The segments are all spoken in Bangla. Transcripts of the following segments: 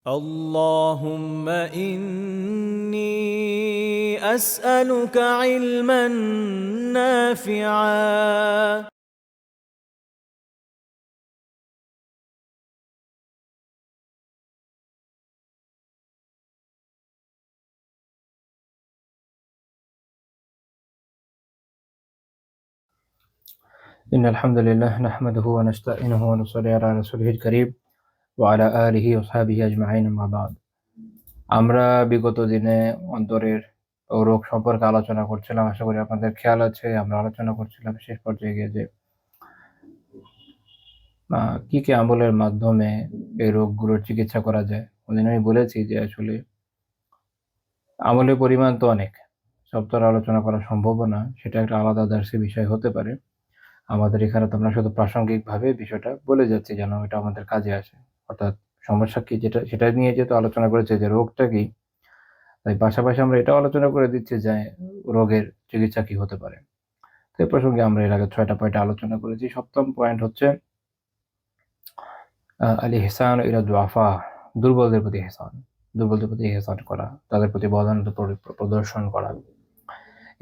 اللهم إني أسألك علما نافعا إن الحمد لله نحمده ونستعينه ونصلي على رسوله الكريم وعلى آله وصحبه أجمعين أما بعد আমরা বিগত দিনে অন্তরের রোগ সম্পর্কে আলোচনা করছিলাম। আশা করি আপনাদের খেয়াল আছে। আমরা আলোচনা করছিলাম শেষ পর্যায়ে গিয়ে যে কি কি আমলের মাধ্যমে এই রোগগুলোর চিকিৎসা করা যায়। ওদিন আমি বলেছি যে আসলে আমলের পরিমাণ তো অনেক, সব তো আর আলোচনা করা সম্ভবও না। সেটা একটা আলাদা দার্সের বিষয় হতে পারে। আমাদের এখানে তো আমরা শুধু প্রাসঙ্গিকভাবে বিষয়টা বলে যাচ্ছি যেন এটা আমাদের কাজে আসে। অর্থাৎ সমস্যা কি যেটা সেটা নিয়ে যেহেতু আলোচনা করেছে যে রোগটা কি, তাই পাশাপাশি আমরা এটাও আলোচনা করে দিচ্ছি যে রোগের চিকিৎসা কি হতে পারে। তো এই প্রসঙ্গে আমরা এর আগে ৬টা পয়েন্টে আলোচনা করেছি। ৭ম পয়েন্ট হচ্ছে আল ইহসান ইলা দুআফা, দুর্বলদের প্রতি ইহসান। দুর্বলদের প্রতি ইহসান করা, তাদের প্রতি বদান্যতা প্রদর্শন করা।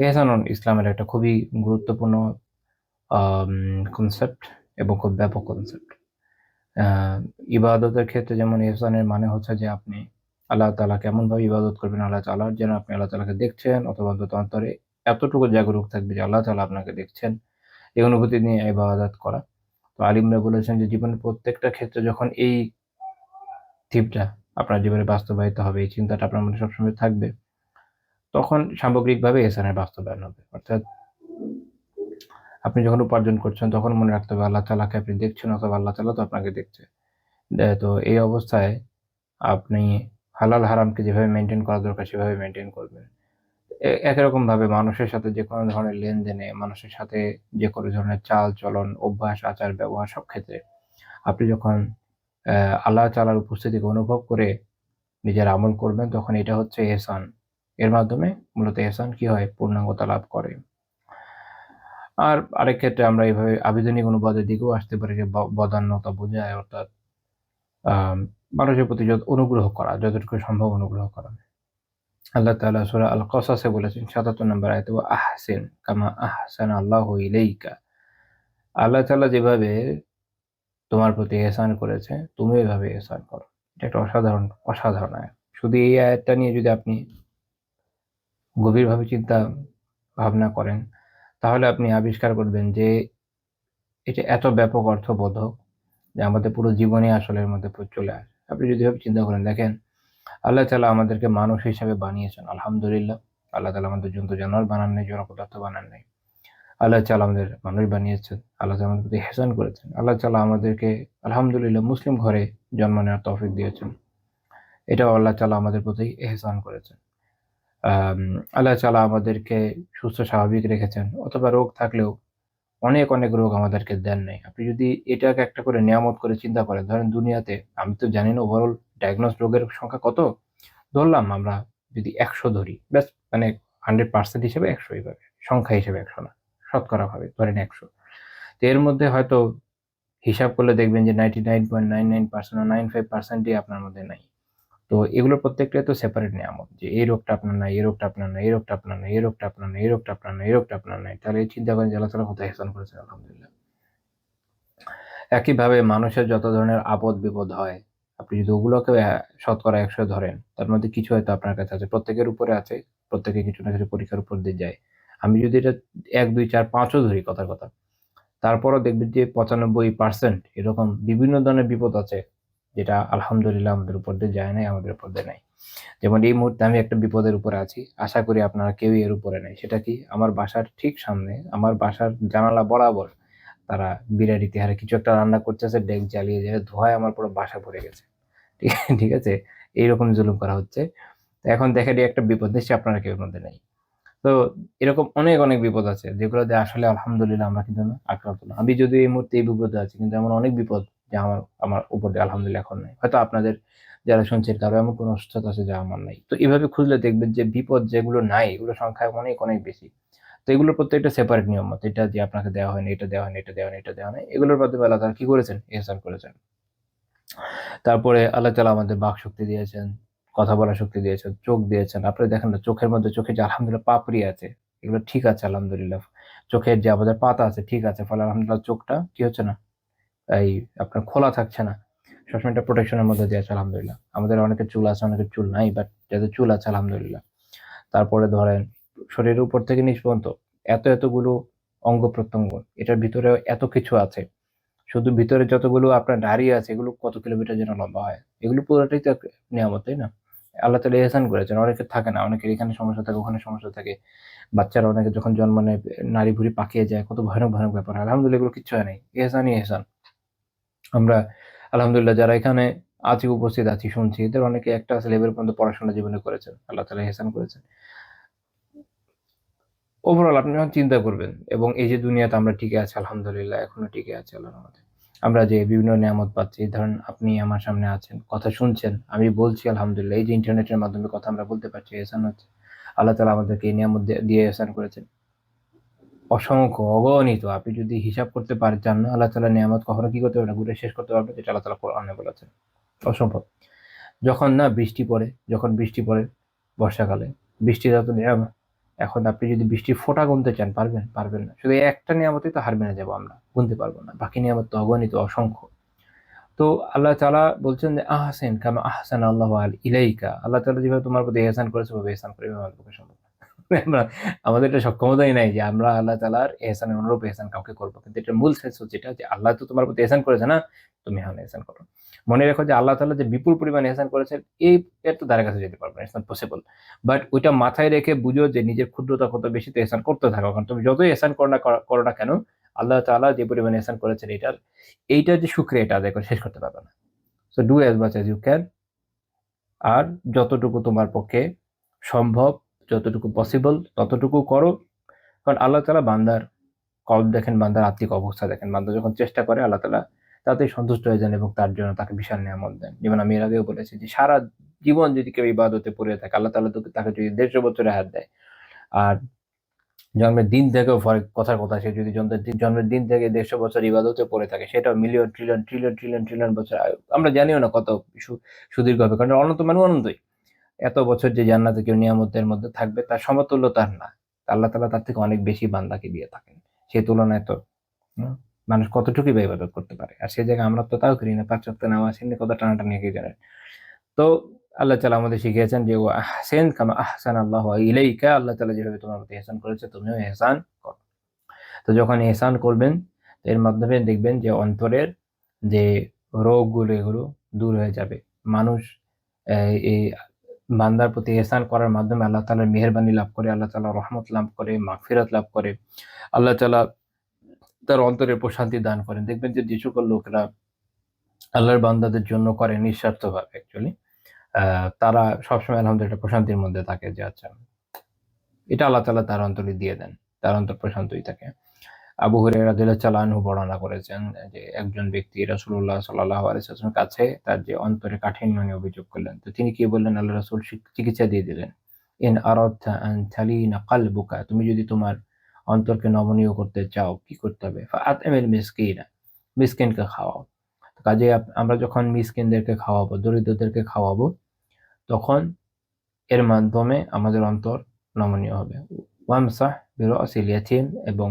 ইহসান ইসলামের একটা খুবই গুরুত্বপূর্ণ কনসেপ্ট এবং খুব ব্যাপক কনসেপ্ট। ইবাদতের ক্ষেত্রে যেমন ইহসানের মানে হচ্ছে যে আপনি আল্লাহ তাআলাকে এমনভাবে ইবাদত করবেন, আল্লাহ তাআলার যেন আপনি আল্লাহ তাআলাকে দেখছেন, অথবা অন্তত অন্তরে এতটুকু জাগরুক থাকবে যে আল্লাহ তাআলা আপনাকে দেখছেন, এই অনুভূতি নিয়ে ইবাদত করা। তো আলিমরা বলেছেন যে জীবনের প্রত্যেকটা ক্ষেত্রে যখন এই থিমটা আপনার জীবনে বাস্তবায়িত হবে, এই চিন্তাটা আপনার মনে সবসময় থাকবে, তখন সামগ্রিকভাবে ইহসানের বাস্তবায়ন হবে। অর্থাৎ আপনি যখন উপার্জন করছেন তখন মনে রাখতে হবে আল্লাহ তাআলাকে আপনি দেখছেন, অথবা আল্লাহ তাআলা তো আপনাকে দেখছে। তো এই অবস্থায় আপনি হালাল হারামকে যেভাবে মেইনটেইন করা দরকার সেভাবে মেইনটেইন করবেন। একই রকমভাবে মানুষের সাথে যেকোনো ধরনের লেনদেনে, মানুষের সাথে যেকোনো ধরনের চাল-চলন, অভ্যাস, আচার-ব্যবহার সব ক্ষেত্রে আপনি যখন আল্লাহ তাআলার উপস্থিতিকে অনুভব করে নিজের আমল করবেন, তখন এটা হচ্ছে ইহসান। এর মাধ্যমে মূলত ইহসান কি হয়? পূর্ণাঙ্গতা লাভ করে। আর আরেক ক্ষেত্রে আমরা এভাবে আবিধানিক অনুবাদের দিকেও আসতে পারি যে বদান্যতা বোঝায়, অর্থাৎ আম মানুষের প্রতি অনুগ্রহ করা, যতটুকু সম্ভব অনুগ্রহ করা। আল্লাহ তাআলা সূরা আল কসাসে বলেছেন ৭৭ নম্বর আয়াতে, ওয়া আহসিন কামা আহসানা আল্লাহু ইলাইকা। আল্লাহ তাআলা যেভাবে তোমার প্রতি ইহসান করেছে, তুমিও এভাবে ইহসান করো। এটা একটা অসাধারণ আয়াত। শুধু এই আয়াতটা নিয়ে যদি আপনি গভীরভাবে চিন্তা ভাবনা করেন, তাহলে আপনি আবিষ্কার করবেন যে এটা এত ব্যাপক অর্থবোধক যে আমাদের পুরো জীবনে আসলে এর মধ্যে চলে আসে। আপনি যদি এভাবে চিন্তা করেন, দেখেন আল্লাহ তাআলা আমাদেরকে মানুষ হিসেবে বানিয়েছেন। আলহামদুলিল্লাহ। আল্লাহ তাআলা আমাদের জন্তু জানোয়ার বানান নাই, জড় পদার্থ বানান নাই। আল্লাহ তাআলা আমাদের মানুষ বানিয়েছেন। আল্লাহ তাআলা আমাদের প্রতি ইহসান করেছেন। আল্লাহ তাআলা আমাদেরকে আলহামদুলিল্লাহ মুসলিম ঘরে জন্ম নেওয়ার তৌফিক দিয়েছেন। এটাও আল্লাহ তাআলা আমাদের প্রতি ইহসান করেছেন। আম আল্লাহ তাআলা আমাদেরকে সুস্থ স্বাভাবিক রেখেছেন, অথবা রোগ থাকলেও অনেক রোগ আমাদেরকে দেন নাই। আপনি যদি এটাকে একটা করে নিয়ামত করে চিন্তা করেন, ধরেন দুনিয়াতে আমি তো জানি না ওভারঅল ডায়াগনোসড রোগের সংখ্যা কত। ধরলাম আমরা যদি ১০০ ধরি, ব্যাস মানে 100% হিসেবে ১০০ এইভাবে। সংখ্যা হিসেবে ১০০ না। শতকরাভাবে ধরেন ১০০। তো এর মধ্যে হয়তো হিসাব করলে দেখবেন যে 99.99% বা 95% ই আপনার মধ্যে নাই। তো এগুলোর প্রত্যেকটাই তো সেপারেট নিয়ামত। যে এই রোগটা আপনার নাই, এই রোগটা আপনার নাই, এই রোগটা আপনার নাই, এই রোগটা আপনার নাই, এই রোগটা আপনার নাই, এই রোগটা আপনার নাই। তাহলে চিন্তা করেন যে আল্লাহ তাআলা কত ইহসান করেছেন, আলহামদুলিল্লাহ। একইভাবে মানুষের যত ধরনের আপদ-বিপদ হয়, আপনি যদি ওগুলোকে শতকরা ১০০ ধরেন, তার মধ্যে কিছু হয়তো আপনার কাছে আছে। প্রত্যেকের উপরে আছে। প্রত্যেকে কিছু না কিছু পরীক্ষার উপর দিয়ে যায়। আমি যদি এটা ১, ২, ৪, ৫ ও ধরি কথার কথা, তারপরও দেখবেন যে ৯৫% এরকম বিভিন্ন ধরনের বিপদ আছে, যেটা আলহামদুলিল্লাহ আমাদের উপর দিয়ে যায় নাই, আমাদের উপর দিয়ে নাই। যেমন এই মুহূর্তে আমি একটা বিপদের উপরে আছি। আশা করি আপনারা কেউই এর উপরে নাই। সেটা কি? আমার বাসার ঠিক সামনে, আমার বাসার জানালা বরাবর তারা বিরাট ইতিহারে কিছু একটা রান্না করতেছে, ডেক জ্বালিয়ে ধোঁয়ায় আমার পুরো বাসা ভরে গেছে। ঠিক আছে? এইরকম জুলুম করা হচ্ছে। তো এখন দেখেন এই একটা বিপদ, নিশ্চয়ই আপনারা কেউ এর মধ্যে নাই। তো এরকম অনেক বিপদ আছে যেগুলোতে আসলে আলহামদুলিল্লাহ আমরা কিন্তু আক্রান্ত না। আমি যদিও এই মুহূর্তে এই বিপদে আছি, কিন্তু এমন অনেক বিপদ যা আমার আমার উপর দিয়ে আলহামদুলিল্লাহ এখন নাই। হয়তো আপনাদের যারা শুনছেন কারো এমন কোনো অসুস্থতা আছে যা আমার নাই। তো এভাবে খুঁজলে দেখবেন যে বিপদ যেগুলো নাই এগুলোর সংখ্যা অনেক বেশি। তো এগুলোর প্রত্যেকটা সেপারেট নিয়ামত। এটা যে আপনাকে দেওয়া হয়নি, এটা দেওয়া হয়নি, এটা দেওয়া হয়নি, এটা দেওয়া হয়নি। এগুলোর মাধ্যমে আল্লাহ তাআলা কি করেছেন? ইহসান করেছেন। তারপরে আল্লাহ তাআলা আমাদের বাক শক্তি দিয়েছেন, কথা বলার শক্তি দিয়েছেন, চোখ দিয়েছেন। আপনারা দেখেন না চোখের মধ্যে চোখে যে আলহামদুলিল্লাহ পাপড়ি আছে, এগুলো ঠিক আছে আলহামদুলিল্লাহ। চোখের যে আমাদের পাতা আছে ঠিক আছে। ফলে আলহামদুলিল্লাহ চোখটা কি হচ্ছে না? এই আপনার খোলা থাকছে না। সবসময় একটা প্রোটেকশন এর মধ্যে দিয়ে আছে আলহামদুলিল্লাহ। আমাদের অনেকের চুল আছে, অনেকের চুল নাই। বাট যাদের চুল আছে আলহামদুলিল্লাহ। তারপরে ধরেন শরীরের উপর থেকে নিচ পর্যন্ত এতগুলো অঙ্গ-প্রত্যঙ্গ। এটার ভিতরে এত কিছু আছে। শুধু ভিতরে যতগুলো আপনার নাড়ি আছে এগুলো কত কিলোমিটার যেন লম্বা হয়। এগুলো পুরোটাই তো নিয়ামত, তাই না? আল্লাহ তাআলা ইহসান করেছেন। অনেকের থাকে না। অনেকের এখানে সমস্যা থাকে, ওখানে সমস্যা থাকে। বাচ্চারা অনেকে যখন জন্ম নেয় নাড়ি-ভুড়ি পাকিয়ে যায়। কত ভয়ানক ব্যাপার হয়। আলহামদুলিল্লাহ এগুলো কিচ্ছু হয় নাই। ইহসানই ইহসান। আমরা আলহামদুলিল্লাহ যারা এখানে আছি, উপস্থিত আছি, শুনছি, এদের অনেকে একটা লেভেল পর্যন্ত পড়াশোনা জীবনে করেছেন। আল্লাহ তাআলা ইহসান করেছেন। ওভারঅল আপনি যখন চিন্তা করবেন এবং এই যে দুনিয়াতে আমরা টিকে আছি আলহামদুলিল্লাহ, এখনো টিকে আছি আল্লাহর রহমতে। আমরা যে বিভিন্ন নিয়ামত পাচ্ছি, ধরেন আপনি আমার সামনে আছেন, কথা শুনছেন, আমি বলছি আলহামদুলিল্লাহ। এই যে ইন্টারনেটের মাধ্যমে কথা আমরা বলতে পারছি, এহসান হচ্ছে। আল্লাহ তাআলা আমাদেরকে এই নিয়ামত দিয়ে এহসান করেছেন। অসংখ্য, অগণিত। আপনি যদি হিসাব করতে চান না, আল্লাহ তাআলার নিয়ামত কখনো কি করতে পারবেন না, গুণে শেষ করতে পারবেন, যেটা আল্লাহ তাআলা কোরআনে বলেছেন। অসম্ভব। যখন বৃষ্টি পড়ে বর্ষাকালে, বৃষ্টির এত নিয়ামত। এখন আপনি যদি বৃষ্টির ফোঁটা গুনতে চান পারবেন? পারবেন না। শুধু এই একটা নিয়ামতেই তো হার মেনে যাবো আমরা। গুনতে পারবো না। বাকি নিয়ামত তো অগণিত, অসংখ্য। তো আল্লাহ তাআলা বলছেন যে আহসিন কামা আহসানা আল্লাহু ইলাইকা। আল্লাহ তাআলা যেভাবে তোমার প্রতি ইহসান করেছে ওভাবে ইহসান করবে, আমাদের পক্ষে সম্ভব না। আমরা আমাদের এটা সক্ষমতাই নাই যে আমরা আল্লাহ তাআলার এহসানের অনুরূপ এহসান কাউকে করব। কিন্তু এটার মূল সেন্স হচ্ছে এটা যে আল্লাহ তো তোমার প্রতি এহসান করেছে না? তুমি এখন এহসান করো। মনে রেখো যে আল্লাহ তাআলা যে বিপুল পরিমাণ এহসান করেছেন এর তো ধারে কাছে যেতে পারবে না। It's not possible. বাট ওইটা মাথায় রেখে বুঝো যে নিজের ক্ষুদ্রতা কত বেশি, তো এহসান করতে থাকো। কারণ তুমি যতই এহসান করো না কেন, আল্লাহ তাআলা যে পরিমাণ এহসান করেছেন এইটার যে শুকরিয়া এটা আদায় করে শেষ করতে পারবে না। So do as much as you can. আর যতটুকু তোমার পক্ষে সম্ভব, যতটুকু পসিবল ততটুকু করো। কারণ আল্লাহ তাআলা বান্দার কল্ব দেখেন, বান্দার আত্মিক অবস্থা দেখেন। বান্দা যখন চেষ্টা করে আল্লাহ তাআলা তাতেই সন্তুষ্ট হয়ে যান এবং তার জন্য তাকে বিশাল নিয়ামত দেন। যেমন আমি এর আগেও বলেছি যে সারা জীবন যদি কেউ ইবাদতে পড়ে থাকে, আল্লাহ তাআলা তাকে যদি ১৫০ বছরের হায়াত দেয়, আর জন্মের দিন থেকেও কথার কথা, সে যদি জন্মের দিন থেকে ১৫০ বছর ইবাদতে পড়ে থাকে, সেটাও মিলিয়ন, ট্রিলিয়ন বছর আয়ু। আমরা জানিও না কত সুদীর্ঘ হবে। কারণ অনন্ত মানে অনন্তই। এত বছর যে জান্নাতে কেউ নিয়ামতের মধ্যে থাকবে তার সমতুল্য তার না। আল্লাহ তাআলা তার থেকে অনেক বেশি বান্দাকে দিয়ে থাকেন। সেই তুলনায় তো মানুষ কতটুকুই বা ইবাদত করতে পারে। আর সেই জায়গায় আমরা তো তাও করি না। ৫ ওয়াক্ত নামাজ এমনি কত টানাটানি কে জানেন। তো আল্লাহ তাআলা আমাদের শিখিয়েছেন যে ওয়া আহসিন কামা আহসানাল্লাহু ইলাইকা। আল্লাহ তাআলা যেভাবে তোমার প্রতি ইহসান করেছে তুমিও ইহসান করো। তো যখন ইহসান করবেন এর মাধ্যমে দেখবেন যে অন্তরের যে রোগগুলো এগুলো দূর হয়ে যাবে। মানুষ এই বান্দার প্রতি ইহসান করার মাধ্যমে আল্লাহ তাআলার মেহেরবানি লাভ করে, আল্লাহ তাআলার রহমত লাভ করে, মাগফিরাত লাভ করে। আল্লাহ তাআলা তার অন্তরে প্রশান্তি দান করেন। দেখবেন যে সকল লোকেরা আল্লাহর বান্দাদের জন্য করে নিঃস্বার্থভাবে অ্যাকচুয়ালি, তারা সবসময় আলহামদুলিল্লাহ প্রশান্তির মধ্যে থাকে যে আচ্ছা, এটা আল্লাহ তাআলা তার অন্তরে দিয়ে দেন। তার অন্তর প্রশান্তই থাকে। আবু হুরায়রা রাদিয়াল্লাহু তাআলা আনহু বর্ণনা করেছেন যে একজন ব্যক্তি রাসূলুল্লাহ সাল্লাল্লাহু আলাইহি ওয়াসাল্লামের কাছে তার যে অন্তরে কাঠিন্য নিয়ে অভিযোগ করলেন। তো তিনি কি বললেন? আল্লাহ রাসূল চিকিৎসা দিয়ে দিলেন। ইন আরাদতা আন তালিনা কলবুকা, তুমি যদি তোমার অন্তরকে নমনীয় করতে চাও কি করতে হবে? ফাআতইমিল মিসকিনা, মিসকিনকে খাওয়াও। কাজেই আমরা যখন মিসকিনদেরকে খাওয়াবো, দরিদ্রদেরকে খাওয়াবো, তখন এর মাধ্যমে আমাদের অন্তর নমনীয় হবে। ওয়ামসাহ বিরাসিল ইয়াতীম, এবং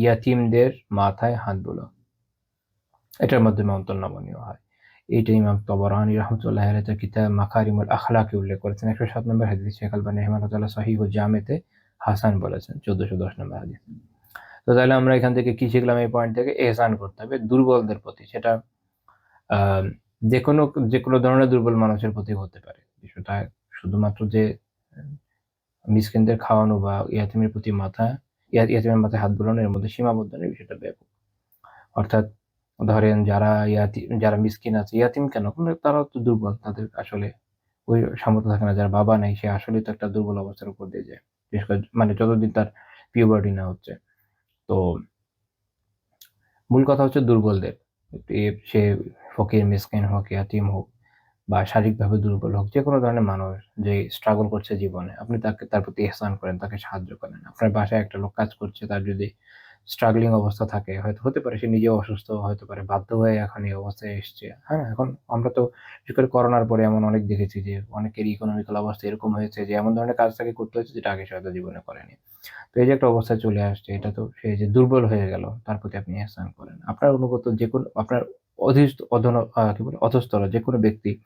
ইয়াতীমদের মাথায় হাত বুলাও। এটার মাধ্যমে অন্তর নমনীয় হয়। এইটা ইমাম তাবরানী রাহমাতুল্লাহি আলাইহি তার কিতাব মাকারিমুল আখলাকে উল্লেখ করেছেন। ১০৭ নম্বর হাদিস। শেখ আলবানী রাহিমাহুল্লাহ সহিহুল জামেতে হাসান বলেছেন ১৪১০ নম্বর হাদিস। তো তাহলে আমরা এখান থেকে কি শিখলাম? এই পয়েন্ট থেকে ইহসান করতে হবে দুর্বলদের প্রতি। সেটা যেকোনো ধরনের দুর্বল মানুষের প্রতি হতে পারে। বিষয়টা শুধুমাত্র যে মিসকিনদের খাওয়ানো বা ইয়াতীমের প্রতি ইয়াতীমের মাথায় হাত বুলানো এর মধ্যে সীমাবদ্ধ নেই, বিষয়টা ব্যাপক। অর্থাৎ ধরেন যারা মিসকিন আছে, ইয়াতীম কেন? তারাও তো দুর্বল। তাদের আসলে ওই সামর্থ্য থাকে না। যার বাবা নাই সে আসলেই তো একটা দুর্বল অবস্থার উপর দিয়ে যায়। বিশেষ করে মানে যতদিন তার পিউবার্টি না হচ্ছে। তো মূল কথা হচ্ছে দুর্বলদের। সে ফকির, মিসকিন হোক, ইয়াতীম হোক বা শারীরিকভাবে দুর্বল হোক, যেকোনো ধরনের মানুষ যে স্ট্রাগল করছে জীবনে, আপনি তার প্রতি ইহসান করেন, তাকে সাহায্য করেন। আপনার বাসায় একটা লোক কাজ করছে, তার যদি স্ট্রাগলিং অবস্থা থাকে, হয়তো হতে পারে সে নিজেও অসুস্থ, হতে পারে বাধ্য হয়ে এখন এই অবস্থায় এসছে। হ্যাঁ, এখন আমরা তো বিশেষ করে করোনার পরে এমন অনেক দেখেছি যে অনেকেরই ইকোনমিক্যাল অবস্থা এরকম হয়েছে যে এমন ধরনের কাজ তাকে করতে হচ্ছে যেটা আগে সে হয়তো জীবনে করেনি। তো এই যে একটা অবস্থায় চলে আসছে, এটা তো সে যে দুর্বল হয়ে গেল, তার প্রতি আপনি ইহসান করেন। আপনার অনুগত যেকোনো আপনার কি বলে অধস্তন যেকোনো ব্যক্তি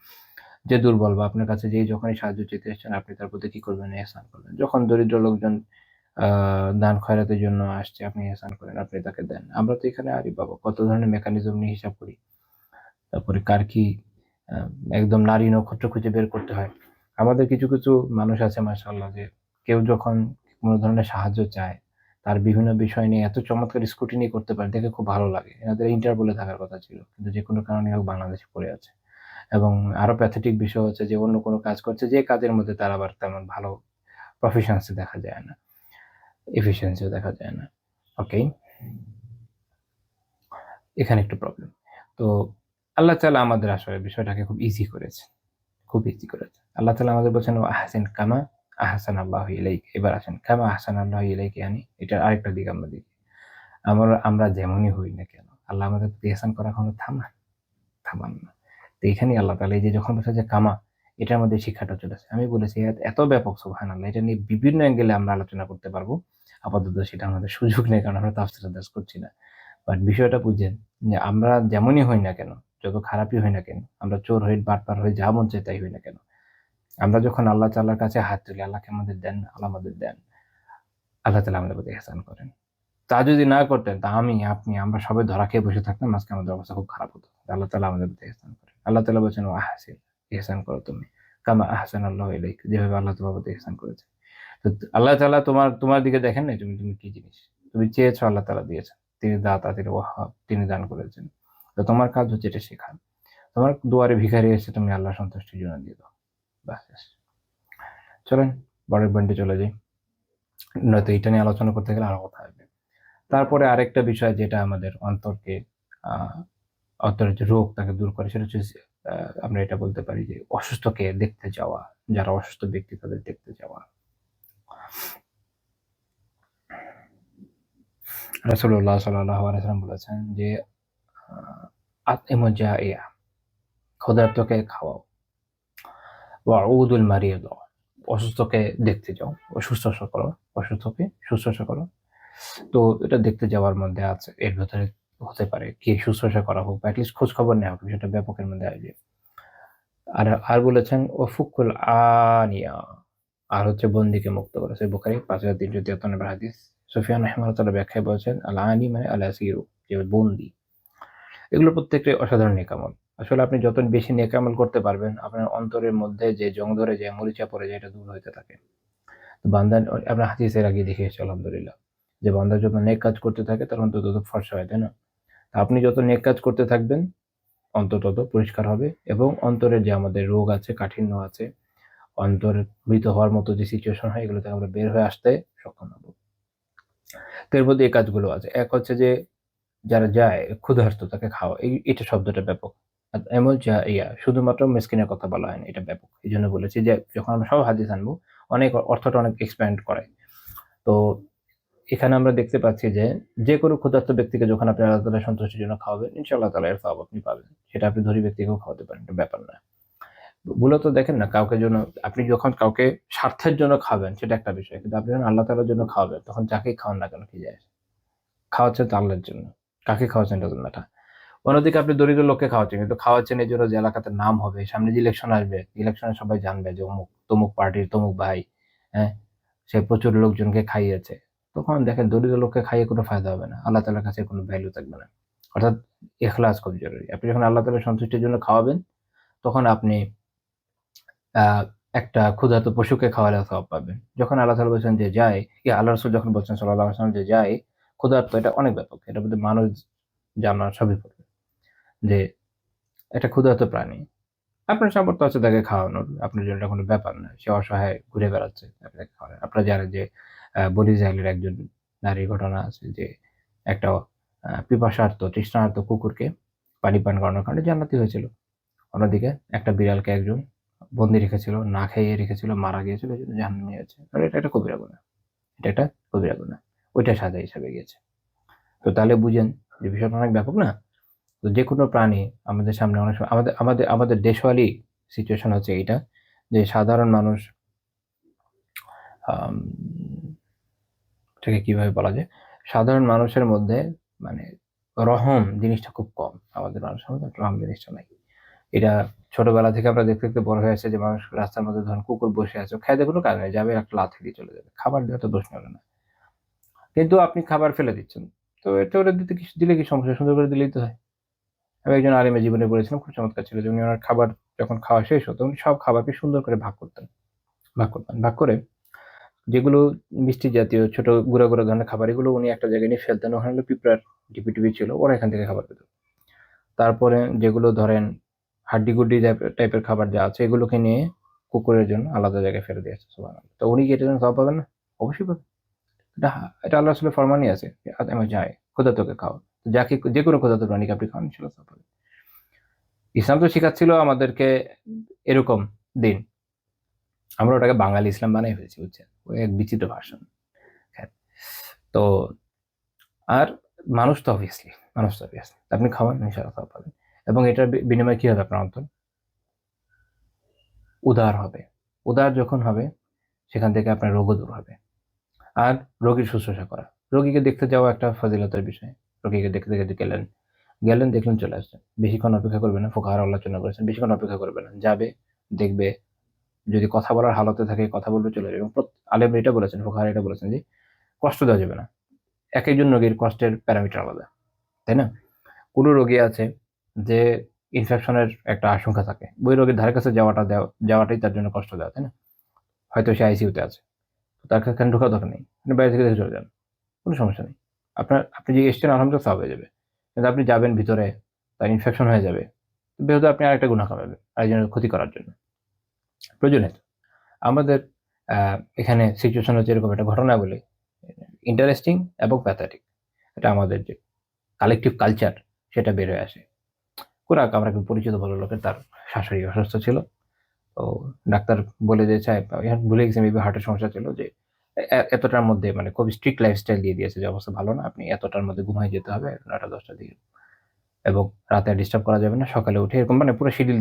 যে দুর্বল বা আপনার কাছে যেই যখনই সাহায্য চেতে এসেছেন, আপনি তার প্রতি কি করবেন? ইহসান করবেন। যখন দরিদ্র লোকজন আ দান খয়রাতের জন্য আসছে, আপনি ইহসান করেন, আপনি তাকে দেন। আমরা তো এখানে আরে বাবা কত ধরনের মেকানিজম নিয়ে হিসাব করি। তারপরে কার কি আ একদম নারী নক্ষত্র খুঁজে বের করতে হয়। আমাদের কিছু মানুষ আছে মাশাআল্লাহ, যে কেউ যখন কোন ধরনের সাহায্য চায়, তার বিভিন্ন বিষয় নিয়ে এত চমৎকার স্ক্রুটিনি করতে পারে, দেখে খুব ভালো লাগে। এনাদের ইন্টারপোলে থাকার কথা ছিল। কিন্তু যেকোনো কারণে হোক বাংলাদেশে পড়ে আছে। এবং আরো প্যাথেটিক বিষয় হচ্ছে যে অন্য কোনো কাজ করছে, যে কাজের মধ্যে তার আবার তেমন ভালো প্রফিশিয়েন্সি দেখা যায় না। এফিশিয়েন্সিও দেখা যায় না। ওকে? এখানে একটু প্রবলেম। তো আল্লাহ তাআলা আমাদের আসলে বিষয়টাকে খুব ইজি করেছেন। খুব ইজি করেছেন। আল্লাহ তাআলা আমাদের বলছেন, "ওয়া আহসিন কামা আহসানাল্লাহু ইলাইক।" এবার আসেন, কামা আহসানাল্লাহু ইলাইক ইয়ানি এটার আরেকটা দিক আমরা দেখি। আমরা যেমনই হই না কেন, আল্লাহ আমাদের প্রতি ইহসান করা কখনো থামান? থামান না। তো এখানেই আল্লাহ তাআলা এই যে যখন বলছে যে কামা, এটার মধ্যে শিক্ষাটা চলে আসে। আমি বলেছি এত ব্যাপক সুবহানাল্লাহ, এটা নিয়ে বিভিন্ন অ্যাঙ্গেলে আমরা আলোচনা করতে পারবো। আপাতত সেটা আমাদের সুযোগ নেই, কারণ আমরা তাফসীরে দার্স করছি না। বাট বিষয়টা বুঝেন যে আমরা যেমনই হই না কেন, যত খারাপই হই না কেন, আমরা চোর হই, বাটপার হই, যা মন চায় তাই হই না কেন, আমরা যখন আল্লাহ তাআলার কাছে হাত তুলি, আল্লাহকে আমাদের দেন, আল্লাহ আমাদের দেন। আল্লাহ তাআলা আমাদের প্রতি ইহসান করেন। তা যদি না করতেন, তা আমি, আপনি, আমরা সবাই ধরা খেয়ে বসে থাকতাম। আজকে আমাদের অবস্থা খুব খারাপ হতো। আল্লাহ তাআলা আমাদের প্রতি ইহসান করেন। আল্লাহ তাআলা বলছেন, "ওয়া আহসিন", ইহসান করো তুমি। কামা আহসানাল্লাহু ইলাইক, যেভাবে আল্লাহ তোমার প্রতি ইহসান করেছে। তো আল্লাহ তাআলা তোমার দিকে দেখেন নাই, তুমি কি জিনিস? তুমি চেয়েছো, আল্লাহ তাআলা দিয়েছেন। তিনি দাতা, তিনি ওয়াহ্হাব, তিনি দান করেছেন। তো তোমার কাজ হচ্ছে এটা শেখা। তোমার দুয়ারে ভিখারি এসে তুমি আল্লাহর সন্তুষ্টির জন্য দিয়ে দাও। ব্যাস। চলেন পরের পয়েন্টে চলে যাই। নয়তো এটা নিয়ে আলোচনা করতে গেলে আরো কথা হবে। তারপরে আরেকটা বিষয় যেটা আমাদের অন্তরকে আ অন্তরের যে রোগ তাকে দূর করে, সেটা হচ্ছে আ আমরা এটা বলতে পারি যে অসুস্থকে দেখতে যাওয়া। যারা অসুস্থ ব্যক্তি তাদের দেখতে যাওয়া। রাসূলুল্লাহ সাল্লাল্লাহু আলাইহি ওয়াসাল্লাম বলেছেন যে আ আতইমু জাইয়া, ক্ষুধার্তকে খাওয়াও। ওয়াউদুল মারিয়দ, অসুস্থকে দেখতে যাও। শুশ্রূষা করো। অসুস্থকে শুশ্রূষা করো। তো এটা দেখতে যাওয়ার মধ্যে আছে, এর ভেতরে হতে পারে কি শুশ্রূষা করা হোক বা এটলিস্ট খোঁজ খবর নেওয়া হোক, বিষয়টা ব্যাপকের মধ্যে আসবে। আর বলেছেন ওয়াফুকুল আনিয়া, আর হচ্ছে বন্দীকে মুক্ত করা। সহিহ বুখারী ৫৩৭৩ নম্বর হাদিস। সুফিয়ান রাহিমাহুল্লাহ ব্যাখ্যায় বলেছেন, আল আনি মানে আল আসিরু, যে বন্দী। এগুলো প্রত্যেকটাই অসাধারণ নেক আমল। আসলে আপনি যত বেশি নেক আমল করতে পারবেন, আপনার অন্তরের মধ্যে যে জং ধরে যায়, মরিচা পড়ে যায়, এটা দূর হইতে থাকে। তো বান্দা, আমরা হাদিসের আগে দেখে এসেছি আলহামদুলিল্লাহ, যে বান্দা যত নেক কাজ করতে থাকে তার অন্তর তত ফর্সা হয়, তাই না? আপনি যত নেক কাজ করতে থাকবেন, অন্তর তত পরিষ্কার হবে এবং অন্তরে যে আমাদের রোগ আছে, কাঠিন্য আছে, অন্তর মৃত হওয়ার মতো যে সিচুয়েশন হয়, এগুলো থেকে আমরা বের হয়ে আসতে সক্ষম হব। তো এর মধ্যে এই কাজগুলো আছে। এক হচ্ছে যে যারা যায় ক্ষুধার্ত তাকে খাওয়া। এটা শব্দটা ব্যাপক। এমন শুধুমাত্র মিসকিনের কথা বলা হয়নি, এটা ব্যাপক। এজন্য বলেছি যে যখন আমরা সব হাদিস আনবো, অনেক অর্থটা অনেক এক্সপ্যান্ড করে। তো এখানে আমরা দেখতে পাচ্ছি যে, যেকোনো ক্ষুধার্ত ব্যক্তিকে যখন আপনি আল্লাহ তাআলার সন্তুষ্টির জন্য খাওয়াবেন, ইনশাআল্লাহ তাআলা এর সওয়াব আপনি পাবেন। সেটা আপনি ধনী ব্যক্তিকেও খাওয়াতে পারেন, এটা ব্যাপার না। মূলত দেখেন না, কাউকে জন্য আপনি যখন কাউকে স্বার্থের জন্য খাওয়াবেন সেটা একটা বিষয়। কিন্তু আপনি যখন আল্লাহ তাআলার জন্য খাওয়াবেন, তখন যাকেই খাওয়ান না কেন কি যায় আসে? খাওয়াচ্ছেন তো আল্লাহর জন্য। কাকে খাওয়াচ্ছেন ডাজন্ট ম্যাটার। অন্যদিকে আপনি দরিদ্র লোককে খাওয়াচ্ছেন, কিন্তু খাওয়াচ্ছেন এজন্য যে এলাকাতে নাম হবে, সামনে যে ইলেকশন আসবে, ইলেকশনে সবাই জানবে যে অমুক, তমুক পার্টির তমুক ভাই, হ্যাঁ? সে প্রচুর লোকজনকে খাইয়েছে। তখন দেখেন দরিদ্র লোককে খাইয়ে কোনো ফায়দা হবে না। আল্লাহ তাআলার কাছে কোনো ভ্যালু থাকবে না। অর্থাৎ ইখলাস খুব জরুরি। আপনি যখন আল্লাহ তাআলার সন্তুষ্টির জন্য খাওয়াবেন, তখন আপনি আ একটা ক্ষুধার্ত পশুকে খাওয়ালে সওয়াব পাবেন। যখন আল্লাহ তাআলা বলছেন যে যায়, আল্লাহ রাসূল যখন বলছেন সাল্লাল্লাহু আলাইহি ওয়াসাল্লাম যে যায়, ক্ষুধার্ত, এটা অনেক ব্যাপক। এটার মধ্যে মানুষ, জানোয়ার সবই পড়বে। যে একটা ক্ষুধার্ত প্রাণী। আপনার সামর্থ্য আছে তাকে খাওয়ানোর। আপনার জন্য এটা কোনো ব্যাপার না। সে অসহায় ঘুরে বেড়াচ্ছে, আপনি তাকে খাওয়ালেন। আপনারা জানেন যে বনী ইসরাইলের একজন নারীর ঘটনা আছে যে একটা পিপাসার্ত, তৃষ্ণার্ত কুকুরকে পানি পান করানোর কারণে জান্নাতি হয়েছিল। অন্যদিকে একটা বিড়ালকে একজন বন্দি রেখেছিল, না খাইয়ে রেখেছিল, মারা গিয়েছিল, এজন্য জাহান্নামে গেছে। আর এটা একটা কবিরা গুনাহ। এটা একটা কবিরা গুনাহ। ওইটা সাজা হিসাবে গিয়েছে। তো তাহলে বুঝেন যে বিষয়টা অনেক ব্যাপক না? তো যেকোনো প্রাণী আমাদের সামনে অনেক সময় আমাদের দেশওয়ালি সিচুয়েশন হচ্ছে এইটা যে সাধারণ মানুষ আম এটাকে কিভাবে বলা যায়? সাধারণ মানুষের মধ্যে মানে রহম জিনিসটা খুব কম। আমাদের মানুষের মধ্যে রহম জিনিসটা নাই। এটা ছোটবেলা থেকে আমরা দেখতে, দেখতে বড় হয়ে আসছি যে মানুষ রাস্তার মধ্যে ধরেন কুকুর বসে আছে। খাইতে কোনো কাজ নাই। যাবে একটা লাথি দিয়ে চলে যাবে। খাবার দেওয়া তো দোষ নেবে না। কিন্তু আপনি খাবার ফেলে দিচ্ছেন। তো এটা ওটা দিলে কি সমস্যা? সুন্দর করে দিলেই তো হয়। আমি একজন আলেমের জীবনে পড়েছিলাম, খুব চমৎকার ছিল যে উনি ওনার খাবার যখন খাওয়া শেষ হতো, উনি সব খাবারকে সুন্দর করে ভাগ করতেন। ভাগ করতেন। ভাগ করে যেগুলো মিষ্টি জাতীয় ছোট গুঁড়া, গুঁড়া ধরনের খাবার এগুলো উনি একটা জায়গায় নিয়ে ফেলতেন। ওখানে হলো পিঁপড়ার ঢিপি-টিপি ছিল। ওরা এখান থেকে খাবার পেত। তারপরে যেগুলো ধরেন হাড্ডি-গুড্ডি টাইপের খাবার যা আছে এগুলোকে নিয়ে কুকুরের জন্য আলাদা জায়গায় ফেলে দিয়ে আসছে সুবহানাল্লাহ। তো উনি কি এটার জন্য সওয়াব পাবেন না? অবশ্যই পাবেন। এটা আল্লাহ রাসূলের ফরমানই আছে। আমি যাই ক্ষুধার্তকে খাও। যাকে যেকোনো ক্ষুধার্ত প্রাণীকে আপনি খাওয়ান ইনশাআল্লাহ সওয়াব পাবেন। ইসলাম তো শিখাচ্ছিল আমাদেরকে এরকম দিন। আমরা ওটাকে বাঙালি ইসলাম বানাই ফেলছি বুঝছেন? ওই এক বিচিত্র ভাষণ। হ্যাঁ। তো আর মানুষ তো অবভিয়াসলি। আপনি খাওয়ান ইনশাআল্লাহ সওয়াব পাবেন। এবং এটার বিনিময়ে কি হবে আপনার অন্তর? উদার হবে। উদার যখন হবে সেখান থেকে আপনার রোগও দূর হবে। আর রোগীর শুশ্রূষা করা। রোগীকে দেখতে যাওয়া একটা ফজিলতের বিষয়। রোগীকে দেখতে, দেখতে গেলেন দেখলেন চলে আসলেন। বেশিক্ষণ অপেক্ষা করবেন না। ফুকাহারা আলোচনা করেছেন। বেশিক্ষণ অপেক্ষা করবেন না। যাবে, দেখবে, যদি কথা বলার হালতে থাকে কথা বলবে চলে যাবে। এবং আলেমরা এটা বলেছেন, ফুকাহারা এটা বলেছেন যে কষ্ট দেওয়া যাবে না। একেকজন রোগীর কষ্টের প্যারামিটার আলাদা। তাই না? কোন রোগী আছে যে ইনফেকশনের একটা আশঙ্কা থাকে। ওই রোগীর ধারে কাছে যাওয়াটাই তার জন্য কষ্ট দেওয়া, তাই না? হয়তো সে আইসিইউতে আছে। তার এখানে ঢোকার দরকার নেই। আপনি বাইরে থেকে দেখে চলে যান। কোনো সমস্যা নেই। আপনি যে এসছেন আলহামদুলিল্লাহ সওয়াব হয়ে যাবে। কিন্তু আপনি যাবেন ভিতরে, তার ইনফেকশন হয়ে যাবে। যেহেতু আপনি আরেকটা গুনাহ কামাবেন। আরেকজনের ক্ষতি করার জন্য। প্রয়োজন নেই তো। আমাদের আ এখানে সিচুয়েশন হচ্ছে এরকম একটা ঘটনা বলি। ইন্টারেস্টিং এবং প্যাথেটিক। এটা আমাদের যে কালেকটিভ কালচার সেটা বের হয়ে আসে। আমার একজন পরিচিত ভদ্রলোকের তার শাশুড়ি অসুস্থ ছিল। তো ডাক্তার বলে যে সাহেব এখন ভুলে গেছি মেবি হার্টের সমস্যা ছিল যে এতটার মধ্যে মানে খুব স্ট্রিক্ট লাইফস্টাইল দিয়ে দিয়েছে যে অবস্থা ভালো না। আপনি এতটার মধ্যে ঘুমায় যেতে হবে ৯ঃ০০-১০ঃ০০ দিকে। এবং রাতে আর ডিস্টার্ব করা যাবে না। সকালে উঠে এরকম মানে পুরো শিডিউল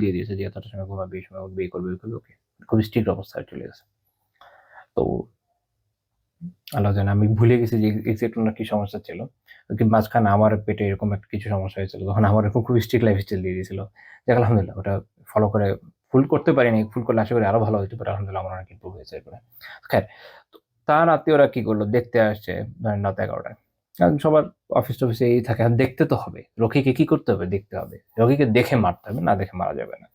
দিয়ে দিয়েছে যে এতটার সময় ঘুমাবে, এই সময় উঠবে, এই করবে, ওই করবে, ওকে। খুব স্ট্রিক্ট অবস্থায় চলে গেছে। তো আল্লাহ জানে আমি ভুলে গেছি যে এক্সাক্ট উনার কি সমস্যা ছিল। কিন্তু মাঝখানে আমার পেটে এরকম একটা কিছু সমস্যা হয়েছিল। তখন আমার এরকম খুব স্ট্রিক্ট লাইফস্টাইল দিয়ে দিয়েছিল। যাক আলহামদুলিল্লাহ ওটা ফলো করে ফুল করতে পারিনি। ফুল করলে আশা করি আরো ভালো হইতে পারে। আলহামদুলিল্লাহ আমার অনেক ইমপ্রুভ হয়েছে এরপরে। খৈর তো তার আত্মীয়রা কি করলো? দেখতে আসছে ধরেন রাত ১১ টায়। কারণ সবার অফিস-টফিসে এই থাকে। আর দেখতে তো হবে। রোগীকে কি করতে হবে? দেখতে হবে। রোগীকে দেখে মারতে হবে, না দেখে মারা যাবে না।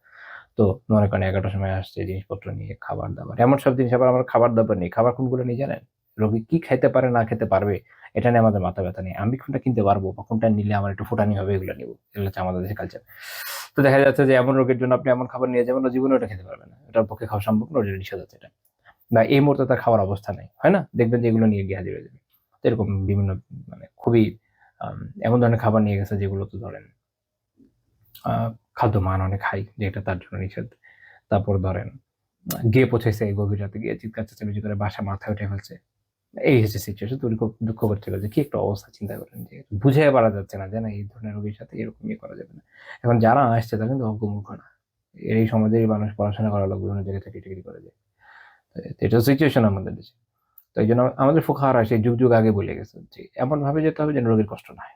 তো মনে করেন ১১ টার সময় আসছে জিনিসপত্র নিয়ে খাবার-দাবার। এমন সব জিনিস আবার আমার খাবার-দাবার নেই। খাবার কোনগুলো নেই জানেন? রোগী কি খাইতে পারে না খেতে পারবে এটা নিয়ে আমাদের মাথা ব্যাথা নেই। আমি কোনটা কিনতে পারবো বা কোনটা নিলে আমার একটু ফুটানি হবে এগুলো নিবো। এগুলো হচ্ছে আমাদের দেশের কালচার। তো দেখা যাচ্ছে যে এমন রোগীর জন্য আপনি এমন খাবার নিয়ে যাবেন ও জীবনেও এটা খেতে পারবে না। এটার পক্ষে খাওয়া সম্ভব না, ওর জন্য নিষেধ আছে এটা। বা এই মুহূর্তে তার খাওয়ার অবস্থা নেই। হয় না? দেখবেন যে এগুলো নিয়ে গিয়ে হাজির হয়ে যাবে। তো এরকম বিভিন্ন মানে খুবই আম এমন ধরনের খাবার নিয়ে গেছে যেগুলোতে ধরেন আ খাদ্য মান অনেক হাই যেটা তার জন্য নিষেধ। তারপর ধরেন গিয়ে পৌঁছাইছে গভীর রাতে গিয়ে চিৎকার চেঁচামেচি করে বাসায় মাথায় উঠে ফেলছে। এই হচ্ছে সিচুয়েশন। তো উনি খুব দুঃখ করছিল যে কি একটা অবস্থা চিন্তা করেন যে বুঝাইয়া পারা যাচ্ছে না যে না এই ধরনের রোগীর সাথে এরকম ইয়ে করা যাবে না। এখন যারা আসছে তারা কিন্তু অজ্ঞমূর্খ না। এই সমাজেরই মানুষ পড়াশোনা করা লোক বিভিন্ন জায়গায় চাকরি টাকরি করে যায়। তো এটা সিচুয়েশন আমাদের দেশে। তো এইজন্য আমাদের ফুকাহারা সেই যুগ আগে বলে গেছে যে এমনভাবে যেতে হবে যেন রোগীর কষ্ট না হয়।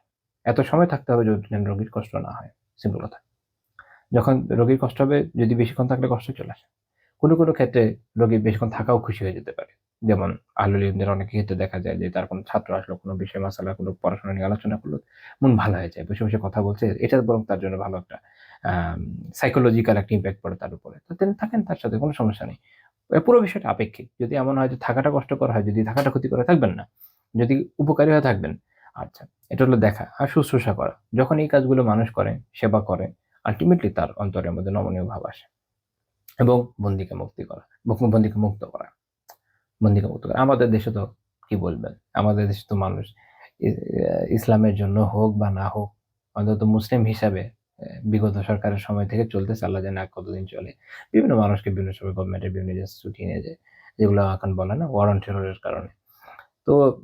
এত সময় থাকতে হবে যেন রোগীর কষ্ট না হয়। সিম্পল কথা। যখন রোগীর কষ্ট হবে যদি বেশিক্ষণ থাকলে কষ্ট চলে আসে। কোনো ক্ষেত্রে রোগী বেশিক্ষণ থাকাও খুশি হয়ে যেতে পারে। যেমন আহলুল ইলমের অনেক ক্ষেত্রে দেখা যায় যে তার কোনো ছাত্র আসলো, কোনো বিষয় মাসালা, কোনো পড়াশোনা নিয়ে আলোচনা করলো, মন ভালো হয়ে যায়। বসে কথা বলছে। এটা বরং তার জন্য ভালো একটা আম সাইকোলজিক্যাল একটা ইমপ্যাক্ট পড়ে তার উপরে। তো তিনি থাকেন তার সাথে কোনো সমস্যা নেই। পুরো বিষয়টা আপেক্ষিক। যদি এমন হয় যে থাকাটা কষ্টকর হয়, যদি থাকাটা ক্ষতিকর হয় থাকবেন না। যদি উপকারী হয় থাকবেন। আচ্ছা, এটা হলো দেখা। আর শুশ্রূষা করা। যখন এই কাজগুলো মানুষ করে, সেবা করে, আল্টিমেটলি তার অন্তরের মধ্যে নমনীয় ভাব আসে। এবং বন্দীকে মুক্তি করা। বন্দীকে মুক্ত করা। বন্দীকে মুক্ত করা। আমাদের দেশে তো কি বলবেন? আমাদের দেশে তো মানুষ ই ইসলামের জন্য হোক বা না হোক, অন্তত মুসলিম হিসাবে বিগত সরকারের সময় থেকে চলতেছে। আল্লাহ জানে আর কতদিন চলে। বিভিন্ন মানুষকে বিভিন্ন সময় গভর্নমেন্টের বিভিন্ন এজেন্সি ছুটিয়ে নিয়ে যায়। যেগুলো এখন বলে না ওয়ার অন টেরর এর কারণে। তো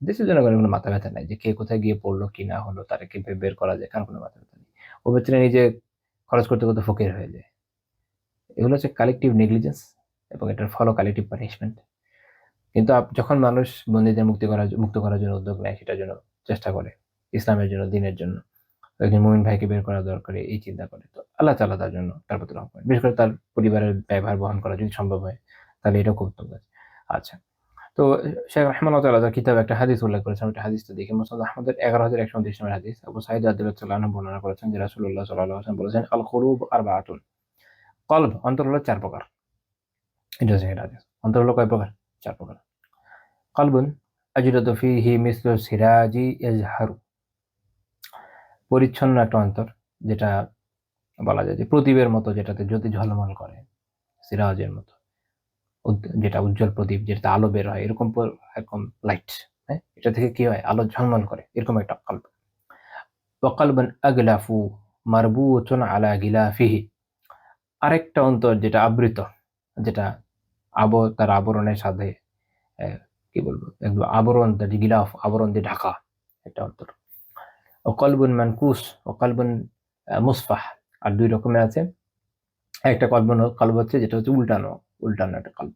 দেশের জনগণের কোনো মাথা ব্যথা নাই যে কে কোথায় গিয়ে পড়লো কি না হলো, তারা কি বের করা যায়, কার কোনো মাথা ব্যথা নেই। ও বেচারা নিজে খরচ করতে করতে ফকির হয়ে যায়। এগুলো হচ্ছে কালেকটিভ নেগলিজেন্স এবং এটার ফলো কালেকটিভ পানিশমেন্ট। কিন্তু যখন মানুষ বন্দীদের মুক্ত করার জন্য উদ্যোগ নেয়, সেটার জন্য চেষ্টা করে, ইসলামের জন্য, দিনের জন্য, একজন মুমিন ভাইকে বের করা দরকার এই চিন্তা করে, তো আল্লাহ তাআলা তার জন্য তার প্রতি রহম করেন। বিশেষ করে তার পরিবারের ব্যয়ভার বহন করা যদি সম্ভব হয়, তাহলে এটা খুব উত্তম কাজ। আচ্ছা, তো শেখ রাহমাহুল্লাহ তাআলা তার কিতাবে একটা হাদিস উল্লেখ করেছেন, ওটা হাদিসটা দেখি। মুসনাদ আহমদের 11,129 নম্বর হাদিস। আবু সাঈদ রাদিয়াল্লাহু আনহু বর্ণনা করেছেন যে রাসূলুল্লাহ সাল্লাল্লাহু আলাইহি ওয়াসাল্লাম বলেছেন, আল কুলুব আরবাআতুন, কলব অন্তর হলো 4 প্রকার। এটা হচ্ছে হাদিস। অন্তর হলো কয় প্রকার? 4 প্রকার। কলবুন আজরাতু ফীহি মিসলু সিরাজি ইয়াজহারু, পরিচ্ছন্ন একটা অন্তর, যেটা বলা যায় যে প্রদীপের মতো, যেটাতে জ্যোতি ঝলমল করে, সিরাজের মতো, যেটা উজ্জ্বল প্রদীপ, যেটাতে আলো বের হয়, এরকম এরকম লাইট, হ্যাঁ, এটা থেকে কি হয়, আলো ঝলমল করে, এরকম একটা কল্প। ওয়া কলবুন আগলাফু মারবুতুন আলা গিলাফিহি, আরেকটা অন্তর যেটা আবৃত, যেটা তার আবরণের সাথে কি বলবো, একদম আবরণ, তার গিলাফ, আবরণ দিয়ে ঢাকা একটা অন্তর। ও কলবুন মানকুস ও কলবুন মুসফাহ, আর 2 রকমের আছে। একটা কলব হচ্ছে যেটা হচ্ছে উল্টানো একটা কলব,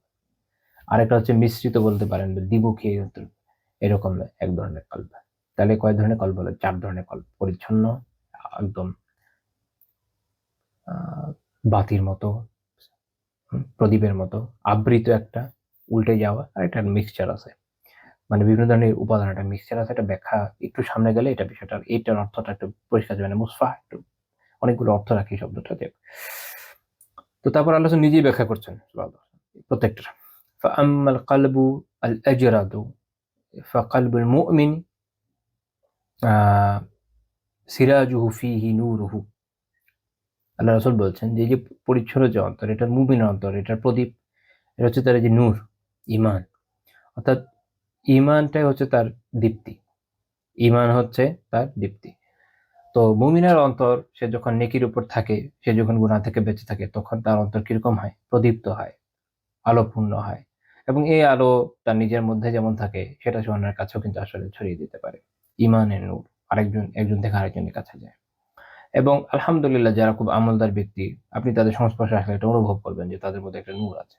আরেকটা হচ্ছে মিশ্রিত বলতে পারেন, দ্বিমুখী অন্তর, এরকম এক ধরনের কলব। তাহলে কয় ধরনের কলব হলো? 4 ধরনের কলব। পরিচ্ছন্ন, একদম বাতির মতো, প্রদীপের মতো, আবৃত একটা, উল্টে যাওয়া, আর একটা মিক্সচার আছে, মানে বিভিন্ন ধরনের উপাদান, একটা মিক্সচার আছে। একটা ব্যাখ্যা একটু সামনে গেলে এটা বিষয়টা, এইটার অর্থটা একটু পরিষ্কার যাবে, মানে মুসফা একটু অনেকগুলো অর্থ রাখি শব্দটাতে। তো তারপর আল্লাহ নিজেই ব্যাখ্যা করছেন প্রত্যেকটা। ফাআম্মাল কলবু আল আজরাদু ফাকলবুল মুমিন সিরাজুহু ফিহি নূরুহু, আল্লাহ রাসূল বলছেন যে এই যে পরিচ্ছন্ন যে অন্তর, এটা মুমিনের অন্তর, এটার প্রদীপ, এটা হচ্ছে তার যে নূর, ঈমান। অর্থাৎ ঈমানটাই হচ্ছে তার দীপ্তি, ঈমান হচ্ছে তার দীপ্তি। তো মুমিনের অন্তর, সে যখন নেকির উপর থাকে, সে যখন গুনাহ থেকে বেঁচে থাকে, তখন তার অন্তর কিরকম হয়? প্রদীপ্ত হয়, আলোপূর্ণ হয়, এবং এই আলো তার নিজের মধ্যে যেমন থাকে, সেটা সে অন্যের কাছেও কিন্তু আসলে ছড়িয়ে দিতে পারে। ঈমানের নূর একজন থেকে আরেকজনের কাছে যায়। এবং আলহামদুলিল্লাহ, যারা খুব আমলদার ব্যক্তি, আপনি তাদের সংস্পর্শে আসলে এটা অনুভব করবেন যে তাদের মধ্যে একটা নূর আছে।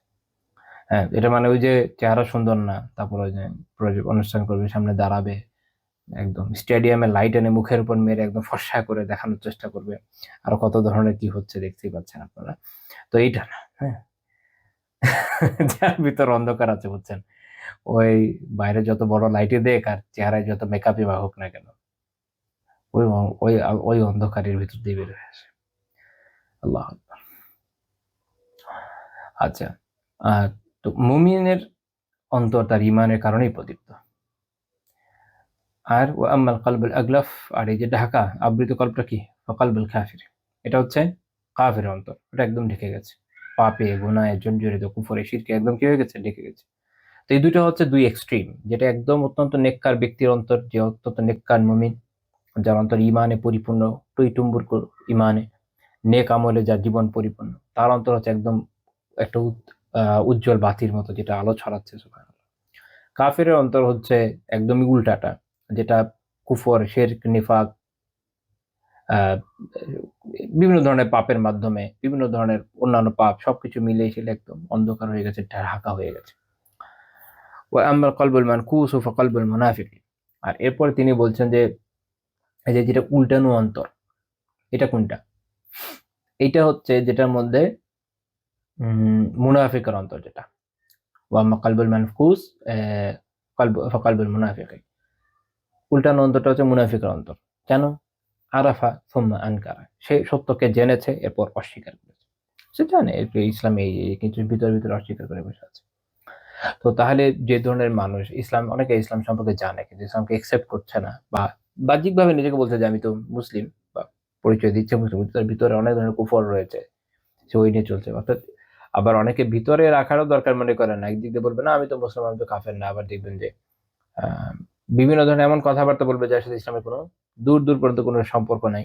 হ্যাঁ, এটা মানে ওই যে চেহারা সুন্দর না, তারপর ওই যে অনুষ্ঠান করবে, সামনে দাঁড়াবে, একদম স্টেডিয়ামে লাইট এনে মুখের উপর মেরে একদম ফর্সা করে দেখানোর চেষ্টা করবে, আরো কত ধরনের কি হচ্ছে দেখতেই পাচ্ছেন আপনারা। তো এইটা না, হ্যাঁ, যার ভিতর অন্ধকার আছে, বুঝছেন, ওই বাইরে যত বড় লাইটে দেখ আর চেহারায় যত মেকআপই বা হোক না কেন, ওই ওই ওই অন্ধকারের ভিতর দিয়ে বের হয়ে আসে। আল্লাহ আকবার। আচ্ছা, তো মুমিনের অন্তর তার ঈমানের কারণেই প্রদীপ্ত। আর ওয়া আম্মাল কলবুল আগলাফ, আর এই যে ঢাকা আবৃত কল্পটা কি? কলবুল কাফির, এটা হচ্ছে কাফের অন্তর, ওটা একদম ঢেকে গেছে, পাপে, গুনাহে জর্জরিত, কুফরে, শিরকে একদম কি হয়ে গেছে? ঢেকে গেছে। তো এই দুটো হচ্ছে 2 এক্সট্রিম, যেটা একদম অত্যন্ত নেককার ব্যক্তির অন্তর, যে অত্যন্ত নেককার মুমিন, যার অন্তর ঈমানে পরিপূর্ণ, টইটুম্বুর ঈমানে, নেক আমলে যার জীবন পরিপূর্ণ, তার অন্তর হচ্ছে একদম একটা উজ্জ্বল বাতির মতো, যেটা আলো ছড়াচ্ছে। সুবহানাল্লাহ। কাফিরের অন্তর হচ্ছে একদমই উল্টাটা, যেটা কুফর, শিরক, নিফাক, আহ, বিভিন্ন ধরনের পাপের মাধ্যমে, বিভিন্ন ধরনের অন্যান্য পাপ, সবকিছু মিলিয়ে ছিল একদম অন্ধকার হয়ে গেছে, ঢাকা হয়ে গেছে। ওয়া আম্মাল কলবুল মানকুস ফাকলবুল মুনাফিক, আর এরপর তিনি বলছেন যে এই যে যেটা উল্টানো অন্তর, এটা কোনটা? এইটা হচ্ছে যেটার মধ্যে মুনাফিকের অন্তর, যেটা ওয়া আম্মা কলবুল মানকুস ফাকলবুল মুনাফিক, উল্টানো অন্তরটা হচ্ছে মুনাফিকের অন্তর। কেন? আরাফা সুম্মা আনকারা, সে সত্যকে জেনেছে, এরপর অস্বীকার করেছে। সে জানে ইসলাম এই, কিন্তু ভিতরে ভিতরে অস্বীকার করে বসে আছে। তো তাহলে যে ধরনের মানুষ অনেকে ইসলাম সম্পর্কে জানে কিন্তু ইসলামকে একসেপ্ট করছে না, বা বাহ্যিকভাবে নিজেকে বলছে যে আমি তো মুসলিম, বা পরিচয় দিচ্ছে মুসলিম, তার ভিতরে অনেক ধরনের কুফর রয়েছে, সে ওই নিয়ে চলছে। অর্থাৎ আবার অনেকে ভিতরে রাখারও দরকার মনে করে না, একদিক দিয়ে বলবে না আমি তো মুসলিম, আমি তো কাফের না, আবার দেখবেন যে বিভিন্ন ধরনের এমন কথাবার্তা বলবে যার সাথে ইসলামের কোনো দূর দূর পর্যন্ত কোনো সম্পর্ক নাই।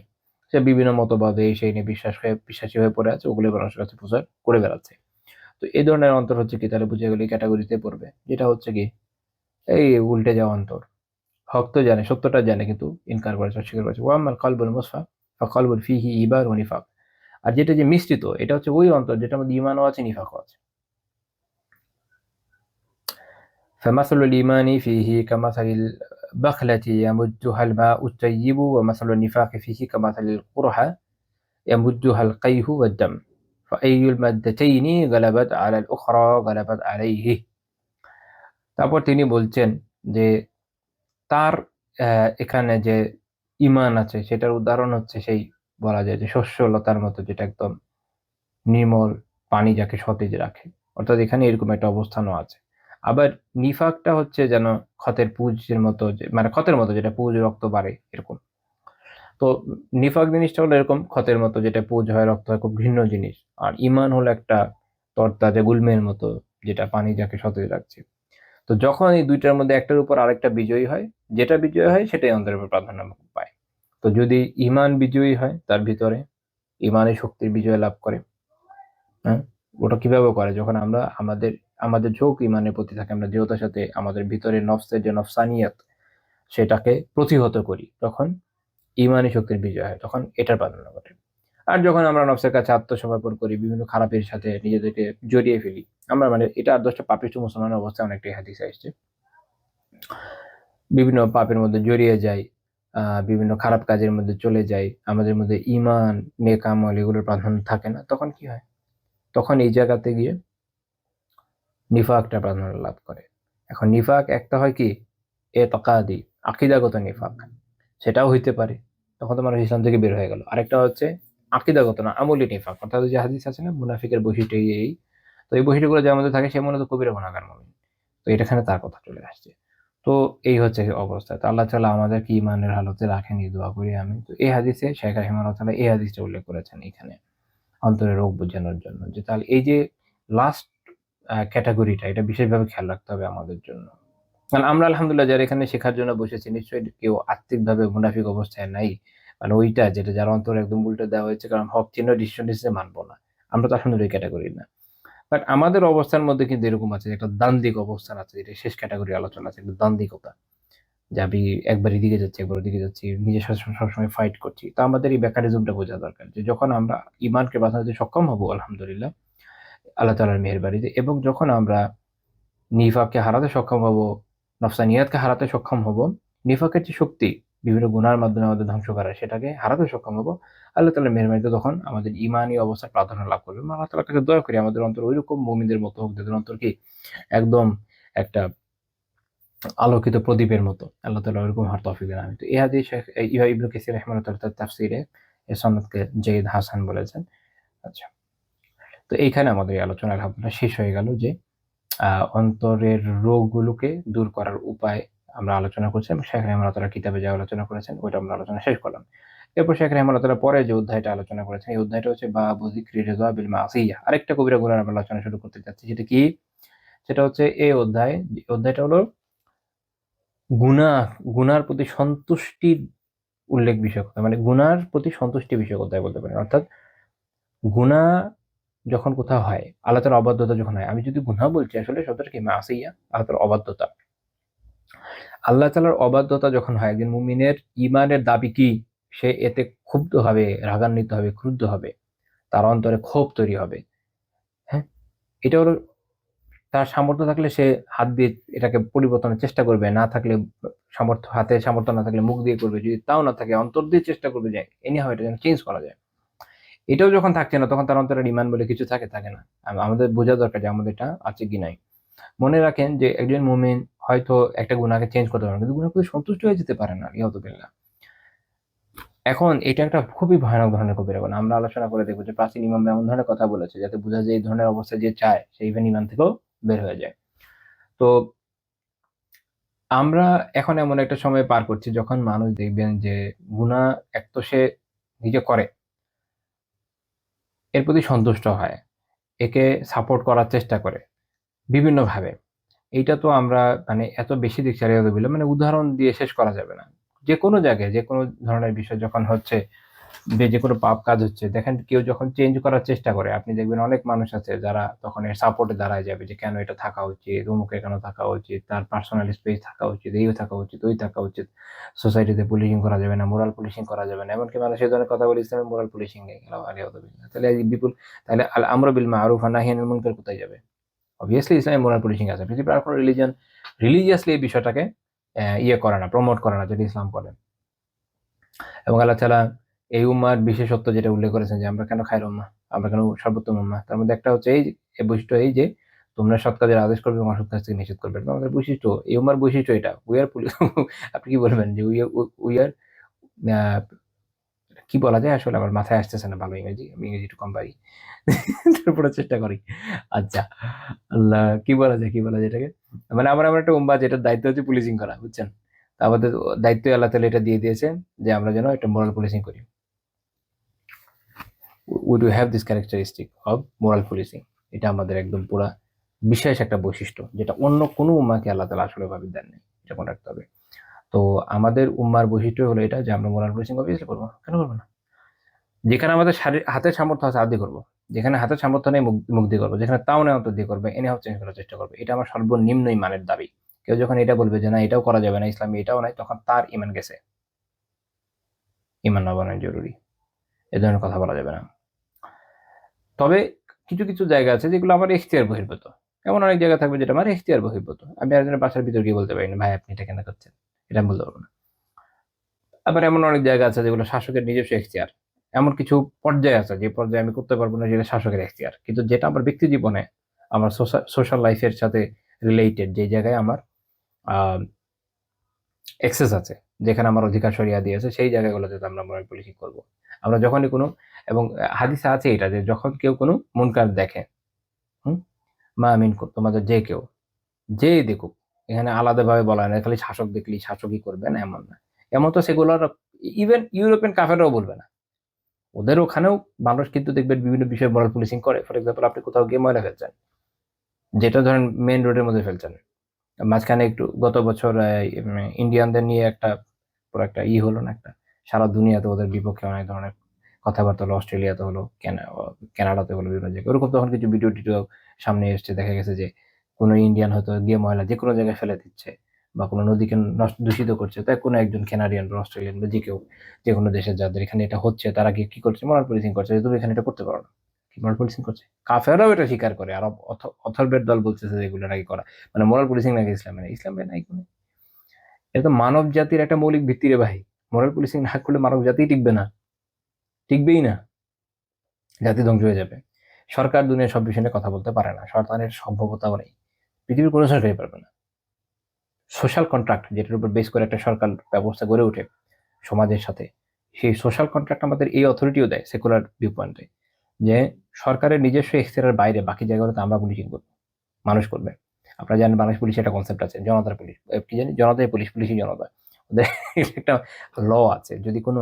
সে বিভিন্ন মতবাদে সেই নিয়ে বিশ্বাসী হয়ে পড়ে আছে, ওগুলো মানুষের কাছে প্রচার করে বেড়াচ্ছে। তো এই ধরনের অন্তর হচ্ছে কি, তাহলে বুঝে গেলে ক্যাটাগরিতে পড়বে, যেটা হচ্ছে কি এই উল্টে যাওয়া অন্তর, হক তো জানে, সত্যটা জানে, কিন্তু ইনকার করেছে, অস্বীকার করেছে। ওয়া আম্মাল কলবুল মুসফা ফাকলবুল ফিহি ইবার ও নিফাক। আর যেটা যে মিশ্রিত, এটা হচ্ছে ওই অন্তর যেটার মধ্যে ঈমানও আছে, নিফাকও আছে। فمثل الإيمان فيه كمثل البخلة يمدها الماء الطيب ومثل النفاق فيه كمثل القرحة يمدها القيح والدم فأي المادتين غلبت على الأخرى غلبت عليه। তারপর তিনি বলছেন যে তার এখানে যে ঈমান আছে সেটার উদাহরণ হচ্ছে সেই, বলা যায় যে শস্যলতার মতো, যেটা একদম নির্মল পানি যাকে সতেজ রাখে। অর্থাৎ এখানে এরকম একটা অবস্থানও আছে। আবার নিফাকটা হচ্ছে যেন ক্ষতের পুঁজের মতো, মানে ক্ষতের মতো যেটা পুঁজ রক্ত বাড়ে এরকম। তো নিফাক জিনিসটা হলো এরকম ক্ষতের মতো, যেটা পুঁজ হয় রক্ত হয়, খুব ঘৃণ্য জিনিস। আর ঈমান হলো একটা তরতাজা গুল্মের মতো, যেটা পানি যাকে সতেজ রাখছে। তো যখন এই দুইটার মধ্যে একটার উপর আরেকটা বিজয়ী হয়, যেটা বিজয়ী হয় সেটাই অন্তরের উপর প্রাধান্য পায়। তো যদি ঈমান বিজয়ী হয়, তার ভিতরে ঈমানের শক্তির বিজয় লাভ করে, হ্যাঁ, ওটা কিভাবে করে? যখন আমরা আমাদের ঝোঁক ঈমানের প্রতি থাকে, আমরা দৃঢ়তার সাথে আমাদের ভিতরে নফসের যে নফসানিয়াত সেটাকে প্রতিহত করি, তখন ঈমানী শক্তির বিজয় হয়, তখন এটার প্রাধান্য ঘটে। আর যখন আমরা নফসের কাছে আত্মসমর্পণ করি, বিভিন্ন খারাপের সাথে নিজেদেরকে জড়িয়ে ফেলি, আমরা মানে এটা আদর্শ পাপিষ্ঠ মুসলমানের অবস্থা অনেকটাই হাদিসে আসছে, বিভিন্ন পাপের মধ্যে জড়িয়ে যাই, বিভিন্ন খারাপ কাজের মধ্যে চলে যাই, আমাদের মধ্যে ঈমান, নেক আমল এগুলোর প্রাধান্য থাকে না, তখন কি হয়? তখন এই জায়গাতে গিয়ে নিফাকটা প্রাধান্য লাভ করে। এখন নিফাক একটা হয় কি এতকাদি, আকীদাগত নিফাক, সেটাও হইতে পারে, তখন তো মানুষ ইসলাম থেকে বের হয়ে গেল। আরেকটা হচ্ছে আকীদাগত না, আমলি নিফাক, অর্থাৎ যে হাদিস আছে না, মুনাফিকের বৈশিষ্ট্য এই। তো এই বৈশিষ্ট্যগুলো যার মধ্যে থাকে সে মূলত কবিরা গুনাহগার মুমিন। তো এখানে তার কথা চলে আসছে। তো এই হচ্ছে অবস্থা। তো আল্লাহ তাআলা আমাদেরকে ঈমানের হালতে রাখেন, এই দোয়া করি আমি। তো এই হাদিসে শেখ রাহিমাহুল্লাহ তাআলা এই হাদিসটা উল্লেখ করেছেন এখানে অন্তরের রোগ বোঝানোর জন্য, যে তাহলে এই যে লাস্ট ক্যাটাগরিটা, এটা বিশেষভাবে খেয়াল রাখতে হবে আমাদের জন্য। কারণ আমরা আলহামদুলিল্লাহ যারা এখানে শেখার জন্য বসেছি, নিশ্চয়ই কেউ আত্মিকভাবে মুনাফিক অবস্থায় নাই। মানে ওইটা যেটা যার অন্তরে একদম উল্টে দেওয়া হয়েছে, কারণ হক চিহ্ন ডিসিশন ডিসিশন মানবো না, আমরা তো আলহামদুলিল্লাহ এই ক্যাটাগরি না। বাট আমাদের অবস্থার মধ্যে কিন্তু এরকম আছে, একটা দ্বান্দ্বিক অবস্থান আছে, যেটা শেষ ক্যাটাগরি আলোচনা আছে, একটা দ্বান্দ্বিকতা, যে আমি একবার এদিকে যাচ্ছি, একবার ওদিকে যাচ্ছি, নিজের সাথে সবসময় ফাইট করছি। তো আমাদের এই মেকানিজমটা বোঝা দরকার, যে যখন আমরা ইমানকে বাঁচাতে সক্ষম হব আলহামদুলিল্লাহ আল্লাহ তাআলার মেহেরবানিতে, এবং যখন আমরা নিফাককে হারাতে সক্ষম হব, নফসানিয়াতকে হারাতে সক্ষম হব, নিফাকের যে শক্তি বিভিন্ন গুনার মাধ্যমে আমাদের ধ্বংস করা, সেটাকে হারাতে সক্ষম হব আল্লাহ তাআলার মেহেরবানিতে, তখন আমাদের ঈমানী অবস্থা প্রাধান্য লাভ করবে। আমরা আল্লাহ তাআলার কাছে দোয়া করি আমাদের অন্তর ওইরকম মুমিনদের মতো হোক, যাদের অন্তর কি একদম একটা আলোকিত প্রদীপের মতো। আল্লাহ তাআলা ওইরকম হওয়ার তৌফিক দেন। আমি তো এই হাদিস ইবনে কাসির রাহিমাহুল্লাহ তার তাফসীরে এ সনদকে যায়েদ হাসান বলেছেন। আচ্ছা, তো এইখানে আমাদের এই আলোচনা আলহামদুলিল্লাহ শেষ হয়ে গেল, যে অন্তরের রোগগুলোকে দূর করার উপায় আমরা আলোচনা করছিলাম। শেখ রাহিমাহুল্লাহ তাআলা কিতাবে যা আলোচনা করেছেন ওইটা আমরা আলোচনা শেষ করলাম। এরপর শেখ রাহিমাহুল্লাহ তাআলা পরে যে অধ্যায়টা আলোচনা করেছেন, এই অধ্যায়টা হচ্ছে বাবু যিকরি রিদা বিল মাসিয়া। আরেকটা কবিরা গুনাহ আমরা আলোচনা শুরু করতে যাচ্ছি, সেটা কি? সেটা হচ্ছে এই অধ্যায়টা হলো গুনার প্রতি সন্তুষ্টির উল্লেখ বিষয়ক, মানে গুনার প্রতি সন্তুষ্টি বিষয়ক অধ্যায় বলতে পারেন। অর্থাৎ গুনাহ যখন কোথাও হয়, আল্লাহ তাআলার অবাধ্যতা যখন হয়, আমি যদি গুনাহ বলছি আসলে শব্দটা কি মাসিয়া, আল্লাহ তাআলার অবাধ্যতা। আল্লাহ তাআলার অবাধ্যতা যখন হয়, একজন মুমিনের ঈমানের দাবি কি? সে এতে ক্ষুব্ধ হবে, রাগান্বিত হবে, ক্রুদ্ধ হবে, তার অন্তরে ক্ষোভ তৈরি হবে। হ্যাঁ? এটা হলো, তার সামর্থ্য থাকলে সে হাত দিয়ে এটাকে পরিবর্তনের চেষ্টা করবে, না থাকলে হাতে সামর্থ্য না থাকলে মুখ দিয়ে করবে, যদি তাও না থাকে অন্তর দিয়ে চেষ্টা করবে যে এনি হাউ এটা যেন চেঞ্জ করা যায়। এটাও যখন থাকছে না, তখন তার অন্তরে ঈমান বলে কিছু থাকে না। আমাদের বোঝা দরকার যে আমাদের এটা আছে কি নাই। মনে রাখেন যে একজন মুমিন হয়তো একটা গুনাহকে চেঞ্জ করতে পারে, কিন্তু গুনাহ করে সন্তুষ্ট হয়ে যেতে পারে না, ইয়াউযুবিল্লাহ। এখন এটা একটা খুবই ভয়ানক ধরনের কবিরা গুনাহ। আমরা আলোচনা করে দেখব যে প্রাচীন ইমামরা এমন ধরনের কথা বলেছে, যাতে বোঝা যায় এই ধরনের অবস্থায় যে চায় সে ইভেন ঈমান থেকেও বের হয়ে যায়। তো আমরা এখন এমন একটা সময় পার করছি, যখন মানুষ দেখবেন যে গুনাহ এক তো সে নিজে করে, এর প্রতি সন্তুষ্ট হয়, একে সাপোর্ট করার চেষ্টা করে বিভিন্নভাবে। এইটা তো আমরা মানে এত বেশি দেখছি, আলিয়াযুবিল্লাহ, মানে উদাহরণ দিয়ে শেষ করা যাবে না। যেকোনো জায়গায় যেকোনো ধরনের বিষয় যখন হচ্ছে, যে কোনো পাপ কাজ হচ্ছে, দেখেন কেউ যখন চেঞ্জ করার চেষ্টা করে, আপনি দেখবেন অনেক মানুষ আছে যারা তখন এর সাপোর্টে দাঁড়ায় যাবে যে কেন এটা থাকা উচিত, অমুকের কেন থাকা উচিত, তার পার্সোনাল স্পেস থাকা উচিত, এই থাকা উচিত, ওই থাকা উচিত, সোসাইটিতে পুলিশিং করা যাবে না, মোরাল পুলিশিং করা যাবে না, এমনকি মানুষ এই ধরনের কথা বলে ইসলামের মোরাল পুলিশিং নেই। তাহলে এই বিপুল, তাহলে আল আমরু বিল মারুফ ওয়া নাহি আনিল মুনকার কোথায় যাবে? অবভিয়াসলি ইসলামের মোরাল পুলিশিং আছে। পৃথিবীর আর কোনো রিলিজিয়ন রিলিজিয়াসলি এই বিষয়টাকে ইয়ে করে না, প্রমোট করে না, যেটা ইসলাম করে। এবং আল্লাহ তাআলা এই উম্মার বিশেষত্ব যেটা উল্লেখ করেছেন যে আমরা কেন খায়রুল উম্মাহ, আমরা কেন সর্বোত্তম উম্মাহ, তার মধ্যে একটা হচ্ছে এই বৈশিষ্ট্য এই যে তোমরা সৎ কাজের আদেশ করবে এবং অসৎ কাজ থেকে নিষেধ করবে। এটা আমাদের বৈশিষ্ট্য, এই উম্মার বৈশিষ্ট্য এটা। উই আর আপনি কি বলবেন যে উই আর কি বলা যায় আসলে আমার মাথায় আসতেছে না ভালো ইংরেজি, আমি ইংরেজি একটু কম পারি। তারপরে চেষ্টা করি। আচ্ছা, আল্লাহ কি বলা যায় এটাকে? মানে আমরা আমরা একটা উম্মাহ যেটার দায়িত্ব হচ্ছে পুলিশিং করা, বুঝছেন? তো আমাদের দায়িত্ব আল্লাহ তাআলা এটা দিয়ে দিয়েছেন যে আমরা যেন একটা মোরাল পুলিশিং করি। We do have this characteristic of moral policing. এটা আমাদের একদম পুরা বিশেষ একটা বৈশিষ্ট্য, যেটা অন্য কোনো উম্মাহকে আল্লাহ তাআলা আসলে ভাবে দেননি। এটা মনে রাখতে হবে। তো আমাদের উম্মার বৈশিষ্ট্য হলো এটা যে আমরা মোরাল পুলিশিং অবভিয়াসলি করবো, কেন করবো না? যেখানে আমাদের হাতের সামর্থ্য আছে আদি করবো, যেখানে হাতের সামর্থ্য নেই মুখ দিয়ে করবো, যেখানে তাও নেই অন্তর দিয়ে করবে, এনে হচ্ছে চেঞ্জ করার চেষ্টা করবে। এটা আমার সর্বনিম্ন ইমানের দাবি। কেউ যখন এটা বলবে যে না এটাও করা যাবে না, ইসলামে এটাও নাই, তখন তার ইমান গেছে। ইমান না বানানো জরুরি, এ ধরনের কথা বলা যাবে না। তবে কিছু কিছু জায়গা আছে যেগুলো আমার এখতিয়ার বহির্ভূত। এমন অনেক জায়গা থাকবে যেটা আমার এখতিয়ার বহির্ভূত। আমি একজনের বাসার ভিতর গিয়ে বলতে পারি না ভাই আপনি এটা কেন করছেন, এটা আমি বলতে পারবো না। আবার এমন অনেক জায়গা আছে যেগুলো শাসকের নিজস্ব এখতিয়ার। এমন কিছু পর্যায়ে আছে যে পর্যায়ে আমি করতে পারবো না, যেটা শাসকের এখতিয়ার। কিন্তু যেটা আমার ব্যক্তি জীবনে, আমার সোশ্যাল লাইফের সাথে রিলেটেড, যে জায়গায় আমার এক্সেস আছে, যেখানে আমার অধিকার সরিয়া দিয়েছে, সেই জায়গাগুলোতে তো আমরা মোরাল পুলিশিং করবো। আমরা যখনই কোনো, এবং হাদিসে আছে এটা যে যখন কেউ কোনো মুনকার দেখে, হুম, মা আমিন তোমাদের যে কেউ, যে দেখুক, এখানে আলাদাভাবে বলা হয় না খালি শাসক দেখলি শাসকই করবে না, এমন না। এমন তো সেগুলোর ইভেন ইউরোপিয়ান কাফেররাও বলবে না। ওদের ওখানেও মানুষ কিন্তু দেখবেন বিভিন্ন বিষয়ে মোরাল পুলিশিং করে। ফর এক্সাম্পল, আপনি কোথাও গিয়ে ময়লা ফেলছেন, যেটা ধরেন মেইন রোডের মধ্যে ফেলছেন। মাঝখানে একটু গত বছর ইন্ডিয়ানদের নিয়ে একটা পুরো একটা হলো না, একটা সারা দুনিয়াতে ওদের বিপক্ষে অনেক ধরনের কথাবার্তা হলো, অস্ট্রেলিয়াতে হলো, কানাডাতে হলো, বিভিন্ন জায়গায় ওরকম। তখন কিছু ভিডিও টিডিও সামনে এসছে, দেখা গেছে যে কোনো ইন্ডিয়ান হয়তো গিয়ে ময়লা যে কোনো জায়গায় ফেলে দিচ্ছে বা কোনো নদীকে দূষিত করছে, তাই কোনো একজন কানাডিয়ান বা অস্ট্রেলিয়ান বা যে কেউ, যে কোনো দেশের যাদের এখানে এটা হচ্ছে, তারা গিয়ে কি করছে, মোরাল পুলিশিং করছে যে তুমি এখানে এটা করতে পারো না। কি মোরাল পুলিশিং করছে? কাফেররাও এটা স্বীকার করে। আর অথর্বের দল বলতেছে যে এগুলো নাকি করা, মানে মোরাল পুলিশিং নাকি ইসলামে নাই। ইসলামে নাই কোনো। এটা তো মানব জাতির একটা মৌলিক ভিত্তি রে ভাই। মোরাল পুলিশিং না করলে মানব জাতি টিকবে না, টিকবেই না, জাতি ধ্বংস হয়ে যাবে। সরকার দুনিয়ার সব বিষয় নিয়ে কথা বলতে পারে না, সরকারের সম্ভবতাও নেই, পৃথিবীর কোনো সরকারই পারবে না। সোশ্যাল কন্ট্রাক্ট যেটার উপর বেস করে একটা সরকার ব্যবস্থা গড়ে ওঠে সমাজের সাথে, সেই সোশ্যাল কন্ট্রাক্ট আমাদের এই অথরিটিও দেয়, সেকুলার ভিউ পয়েন্টে, যে সরকারের নিজস্ব এখতিয়ারের বাইরে বাকি জায়গাগুলোতে আমরা পুলিশিং করবো, মানুষ করবে। আপনারা জানেন বাংলাদেশ পুলিশ একটা কনসেপ্ট আছে, জনতার পুলিশ, কি জানি, জনতাই পুলিশ, পুলিশই জনতা। ওদের একটা ল আছে, যদি কোনো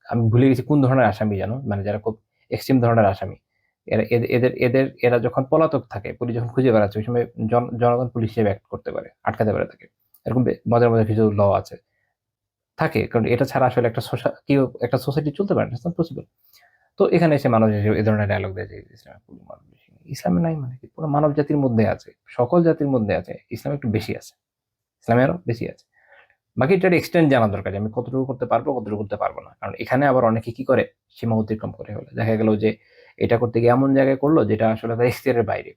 আমি ভুলে গেছি কোন ধরনের আসামি জানো, মানে যারা খুব এক্সট্রিম ধরনের আসামি, এরা যখন পলাতক থাকে, পুলিশ যখন খুঁজে বেড়াচ্ছে, ওই সময় জনগণ পুলিশ হিসেবে অ্যাক্ট করতে পারে, আটকাতে পারে তাকে। এরকম মজার মজার কিছু ল আছে থাকে, কারণ এটা ছাড়া আসলে একটা কেউ একটা সোসাইটি চলতে পারে না, পসিবল। তো এখানে এসে মানুষ এ ধরনের ডায়লগ দেয় যে ইসলামে নাই, মানে কি পুরো মানব জাতির মধ্যে আছে, সকল জাতির মধ্যে আছে, ইসলামে একটু বেশি আছে, ইসলামে আরো বেশি আছে। বাকি এটার এক্সটেন্ড জানা দরকার, যে আমি কতটুকু করতে পারবো, কতটুকু করতে পারবো না। কারণ এখানে আবার অনেকে কি করে, সীমা অতিক্রম করে হলো, দেখা গেল যে এটা করতে গিয়ে এমন জায়গায় করলো যেটা আসলে তার এখতিয়ারের বাইরে।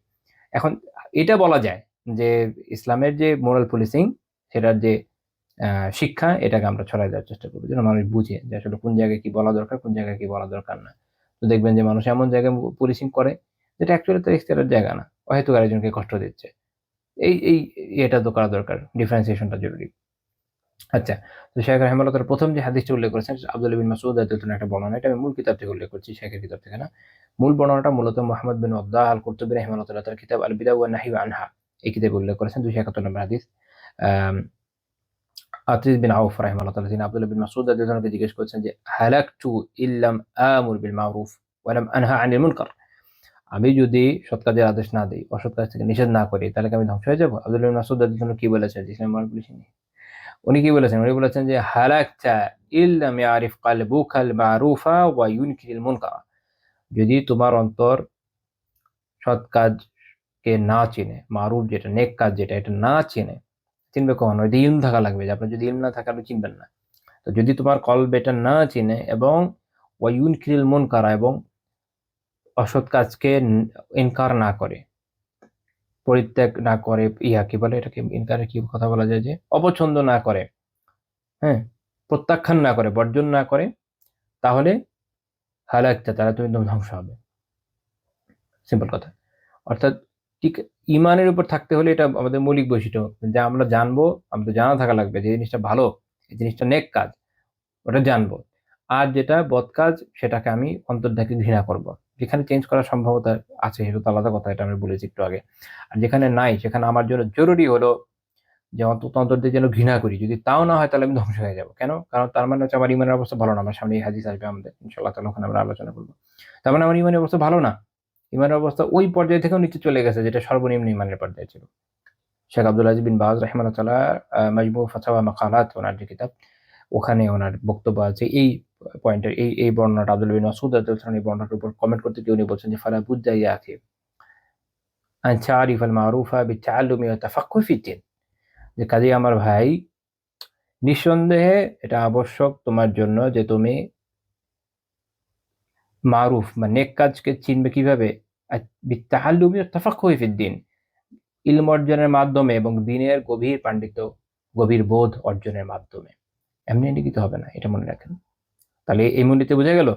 এখন এটা বলা যায় যে ইসলামের যে মোরাল পুলিশিং, সেটার যে শিক্ষা, এটাকে আমরা ছড়াই দেওয়ার চেষ্টা করবো, যেন মানুষ বুঝে যে আসলে কোন জায়গায় কি বলা দরকার, কোন জায়গায় কি বলা দরকার না। তো দেখবেন যে মানুষ এমন জায়গায় পুলিশিং করে যেটা অ্যাকচুয়ালি তার এখতিয়ারের জায়গা না, হয়তো আরেকজনকে কষ্ট দিচ্ছে। এই এই এটা তো করা দরকার, ডিফারেন্সিয়েশনটা জরুরি। আচ্ছা, তো শেখ রাহিমাহুল্লাহ তার প্রথম যে হাদিসটি উল্লেখ করেছেন আব্দুল্লাহ বিন মাসউদ রাদিয়াল্লাহু আনহু একটা বর্ণনা, এটা আমি মূল কিতাব থেকে উল্লেখ করছি, শেখের কিতাব থেকে না। মূল বর্ণনাটা মূলত মুহাম্মদ বিন ওয়াদ্দাহ আল কুরতুবী রাহিমাহুল্লাহ তার কিতাব আল বিদা ওয়ান নাহি আনহা, এই কিতাবে উল্লেখ করেছেন, 271 নম্বর হাদিস। আম আতিস বিন আউফ রাহিমাহুল্লাহ তাআলা তিনি আব্দুল্লাহ বিন মাসউদ রাদিয়াল্লাহু আনহুকে জিজ্ঞেস করেছেন যে হালাকতু ইল্লাম আমুর বিল মারুফ ওয়া লাম আনহা আনিল মুনকার, আমি যদি সৎ কাজের আদেশ না দেই, অসৎ কাজ থেকে নিষেধ না করি, তাহলে কি আমি ধ্বংস হয়ে যাব? আব্দুল্লাহ বিন মাসউদ রাদিয়াল্লাহু আনহু কি বলেছেন, ইসলাম মোরাল পুলিশিং নেই। উনি কি বলেছেন? উনি বলেছেন যে হালাকতা ইল্লাম ইয়ারিফ কালবুকাল মারুফা ওয়া ইউনকিরিল মুনকার। যদি তোমার অন্তর সৎ কাজকে না চিনে, মারুফ যেটা নেক কাজ যেটা এটা না চিনে, চিনবে কখনো? এটা ইলম থাকা লাগবে, যে আপনার যদি ইলম না থাকে আপনি চিনবেন না। তো যদি তোমার কলব এটা না চিনে এবং ওয়া ইউনকিরিল মুনকার এবং অসৎ কাজকে ইনকার না করে, পরিত্যাগ না করে, কি বলে এটাকে, ইনকারের কি কথা বলা যায়, যে অপছন্দ না করে, হ্যাঁ, প্রত্যাখ্যান না করে, বর্জন না করে, তাহলে হালাকতা, তাহলে তুমি একদম ধ্বংস হবে। সিম্পল কথা। অর্থাৎ ঠিক ইমানের উপর থাকতে হলে এটা আমাদের মৌলিক বৈশিষ্ট্য, যা আমরা জানবো, আমাদের জানা থাকা লাগবে যে জিনিসটা ভালো, এই জিনিসটা নেক কাজ, ওটা জানবো। আর যেটা বদ কাজ সেটাকে আমি অন্তর থেকে ঘৃণা করব। যেখানে চেঞ্জ করার সম্ভাবনা আছে সেটা তো আলাদা কথা, এটা আমি বলেছি একটু আগে। আর যেখানে নাই সেখানে আমার জন্য জরুরি হলো যে অন্তত অন্তর দিয়ে যেন ঘৃণা করি। যদি তাও না হয় তাহলে আমি ধ্বংস হয়ে যাবো। কেন? কারণ তার মানে হচ্ছে আমার ইমানের অবস্থা ভালো না। আমার সামনে এই হাদিস আসবে আমাদের, ইনশাআল্লাহ তাআলা ওখানে আমরা আলোচনা করবো। তার মানে আমার ইমানের অবস্থা ভালো না। ইমানের অবস্থা ওই পর্যায়ে থেকেও নিচে চলে গেছে যেটা সর্বনিম্ন ইমানের পর্যায়ে ছিল। শেখ আব্দুল আজিজ বিন বাজ রাহিমাহুল্লাহ তাআলা মাজমু ফাতাওয়া মাকালাত ওনার যে কিতাব, ওখানে ওনার বক্তব্য আছে এই পয়েন্টের, এই বর্ণনাটা আব্দুল্লাহ বিন মাসউদ রাদিয়াল্লাহু তাআলা এই বর্ণনাটার উপর কমেন্ট করতে গিয়ে উনি বলছেন যে ফালা বুদ্দা ইয়া আখি আন তা'রিফ আল মারুফা বিত-তাআল্লুমি ওয়া তাফাক্কুহ ফিদ-দীন। যে কাজেই আমার ভাই, নিঃসন্দেহে এটা আবশ্যক তোমার জন্য যে তুমি মারুফ বা নেক কাজকে চিনবে কিভাবে? বিত-তাআল্লুমি ওয়া তাফাক্কুহ ফিদ-দীন, ইলম অর্জনের মাধ্যমে এবং দ্বীনের গভীর পাণ্ডিত্য, গভীর বোধ অর্জনের মাধ্যমে। এমনি এমনি তো হবে না, এটা মনে রাখেন। তাহলে এই মূলনীতি বোঝা গেল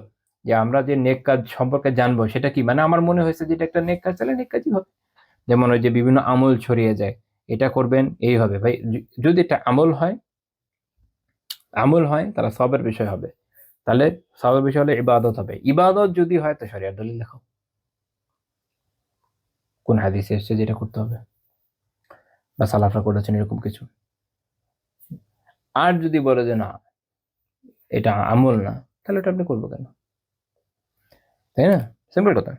যে আমরা যে নেক কাজ সম্পর্কে জানবো সেটা কি, মানে আমার মনে হয়েছে যে এটা একটা নেক কাজ, তাহলে নেক কাজই হবে। যেমন ওই যে বিভিন্ন আমল ছড়িয়ে যায়, এটা করবেন এই হবে ভাই, যদি এটা আমল হয় তাহলে সবের বিষয় হবে, তাহলে সবের বিষয় হলে ইবাদত হবে। ইবাদত যদি হয় তো শরিয়ার দলিল দেখো, কোন হাদিসে এসেছে যেটা করতে হবে, বা সালাফরা করেছেন এরকম কিছু। আর যদি বলে যে না এটা আমল না, তাহলে এটা আপনি করবো কেন? তাই না? সিম্পল কথা।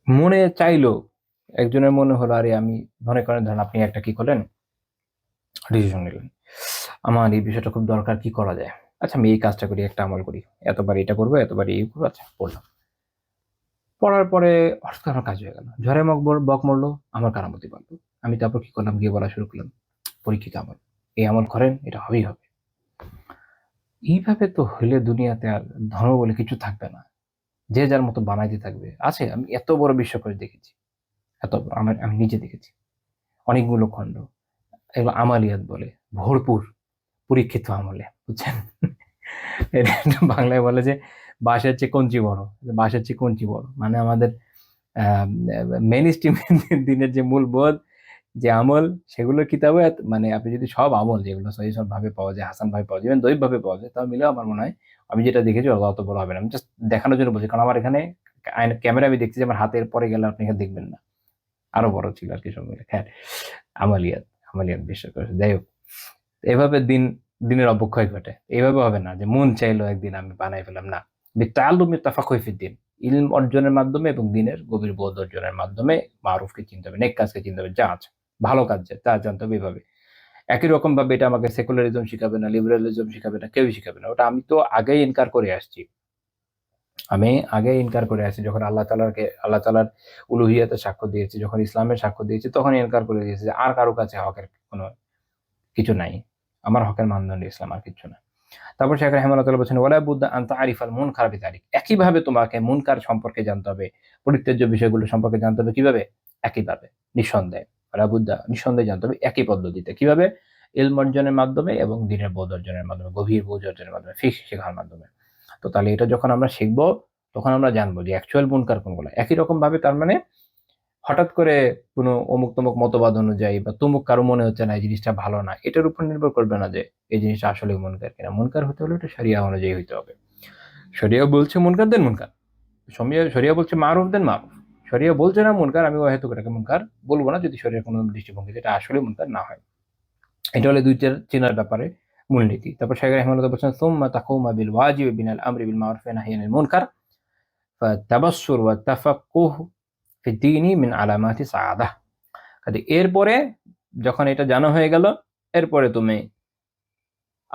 মনে চাইলো, একজনের মনে হলো, আরে আমি মনে করেন, ধরেন আপনি একটা কি করলেন, ডিসিশন নিলেন, আমার এই বিষয়টা খুব দরকার, কি করা যায়? আচ্ছা আমি এই কাজটা করি, একটা আমল করি, এতবার এটা করবো, এতবার এই করবো, আচ্ছা পড়লাম। পড়ার পরে হঠাৎ করে আমার কাজ হয়ে গেল, ঝড়ে বক মরলো, আমার কারামতি পারলো। আমি তারপর কি করলাম, গিয়ে বলা শুরু করলাম, পরীক্ষিত আমল, এই আমল করেন, এটা হবেই হবে। এইভাবে তো হইলে দুনিয়াতে আর ধর্ম বলে কিছু থাকবে না, যে যার মতো বানাইতে থাকবে। আছে, আমি এত বড় বিশ্বকোষ দেখেছি, এত বড়, আমি নিজে দেখেছি অনেকগুলো খণ্ড, এগুলো আমালিয়াত বলে, ভরপুর পরীক্ষিত আমলে, বুঝছেন? এটা একটু বাংলায় বলে যে বাঁশের চেয়ে কঞ্চি বড়, বাঁশের চেয়ে কঞ্চি বড়, মানে আমাদের মেইন স্ট্রিম দিনের যে মূল বোধ, যে আমল, সেগুলো কিতাবে মানে আপনি যদি সব আমল যেগুলো সহিহ ভাবে পাওয়া যায়, হাসান ভাবে পাওয়া যায়, ইভেন দৈব ভাবে পাওয়া যায়, তাও মিলেও আমার মনে হয় আমি যেটা দেখেছি অত বড় হবে না। আমি জাস্ট দেখানোর জন্য বলছি, কারণ আমার এখানে ক্যামেরা আমি দেখছি যে আমার হাতের পরে গেলে আপনি এখানে দেখবেন না, আরো বড় ছিল আর কি সব মিলে। হ্যাঁ, আমালিয়াত, আমালিয়াত বিশ্বাস করে। যাই হোক, এভাবে দিনের অবক্ষয় ঘটে। এইভাবে হবে না যে মন চাইলো একদিন আমি বানাই ফেলাম, না। বিতাআল্লুমি তাফাক্কুহি ফিদ্দীন, ইলম অর্জনের মাধ্যমে এবং দ্বীনের গভীর বোধ অর্জনের মাধ্যমে মারুফকে চিনতে হবে, নেক কাজকে চিনতে হবে, যা আছে ভালো কাজ তা জানতে হবে। এভাবে একই রকম ভাবে এটা আমাকে সেকুলারিজম শিখাবে না, লিবারালিজম শিখাবে না, কেউই শিখাবে না। ওটা আমি তো আগেই ইনকার করে আসছি। আমি আগে ইনকার করে আসছি, যখন আল্লাহ তাআলার উলুহিয়াতের সাক্ষ্য দিয়েছি, যখন ইসলামের সাক্ষ্য দিয়েছি, তখন ইনকার করে দিয়েছি যে আর কারো কাছে হকের কোনো কিছু নাই, আমার হকের মানদণ্ড ইসলাম, আর কিছু না। তারপর শেখ রাহিমাহুল্লাহ তাআলা বলেছেন ওয়ালা বুদ্দা আন তা'রিফাল মুনকার বিযালিক, একইভাবে তোমাকে মুনকার সম্পর্কে জানতে হবে, পরিত্যাজ্য বিষয়গুলো সম্পর্কে জানতে হবে। কিভাবে? একইভাবে, নিঃসন্দেহে। ওয়ালা বুদ্দা, নিঃসন্দেহে জানতে হবে একই পদ্ধতিতে। কিভাবে? ইলম অর্জনের মাধ্যমে এবং দ্বীনের বোধ অর্জনের মাধ্যমে, গভীর বোধ অর্জনের মাধ্যমে, ফিকহ শেখার মাধ্যমে। তো তাহলে এটা যখন আমরা শিখবো, তখন আমরা জানবো যে অ্যাকচুয়াল মুনকার কোনগুলো। একই রকম ভাবে তার মানে হঠাৎ করে কোনো অমুক তমুক মতবাদ অনুযায়ী বা তমুক কারো মনে হচ্ছে না এই জিনিসটা ভালো না, এটার উপর নির্ভর করবে না যে এই জিনিসটা আসলে মুনকার কিনা। মুনকার হতে হলে এটা শরিয়া অনুযায়ী হইতে হবে। শরিয়া বলছে মুনকার দেন মুনকার, শরিয়া বলছে মারুফ দেন মারুফ। শরিয়া বলছে না মুনকার, আমি হয়তো এটাকে মুনকার বলবো না যদি শরিয়ার কোনো দৃষ্টিভঙ্গি যেটা আসলে মুনকার না হয়। এটা হলো দুইটার চেনার ব্যাপারে মূলনীতি। তারপর শাইখ রাহিমাহুল্লাহ বলছেন সুম্মা তাকুমা বিল ওয়াজিব বিনাল আমরি বিল মারুফ ওয়া নাহয়ি আনিল মুনকার ফাতাবাসসুর ওয়া তাফাক্কুহ ফিদ দীনি মিন আলামাতি সাআদাহ। কাজে এরপরে যখন এটা জানা হয়ে গেল, এরপরে তুমি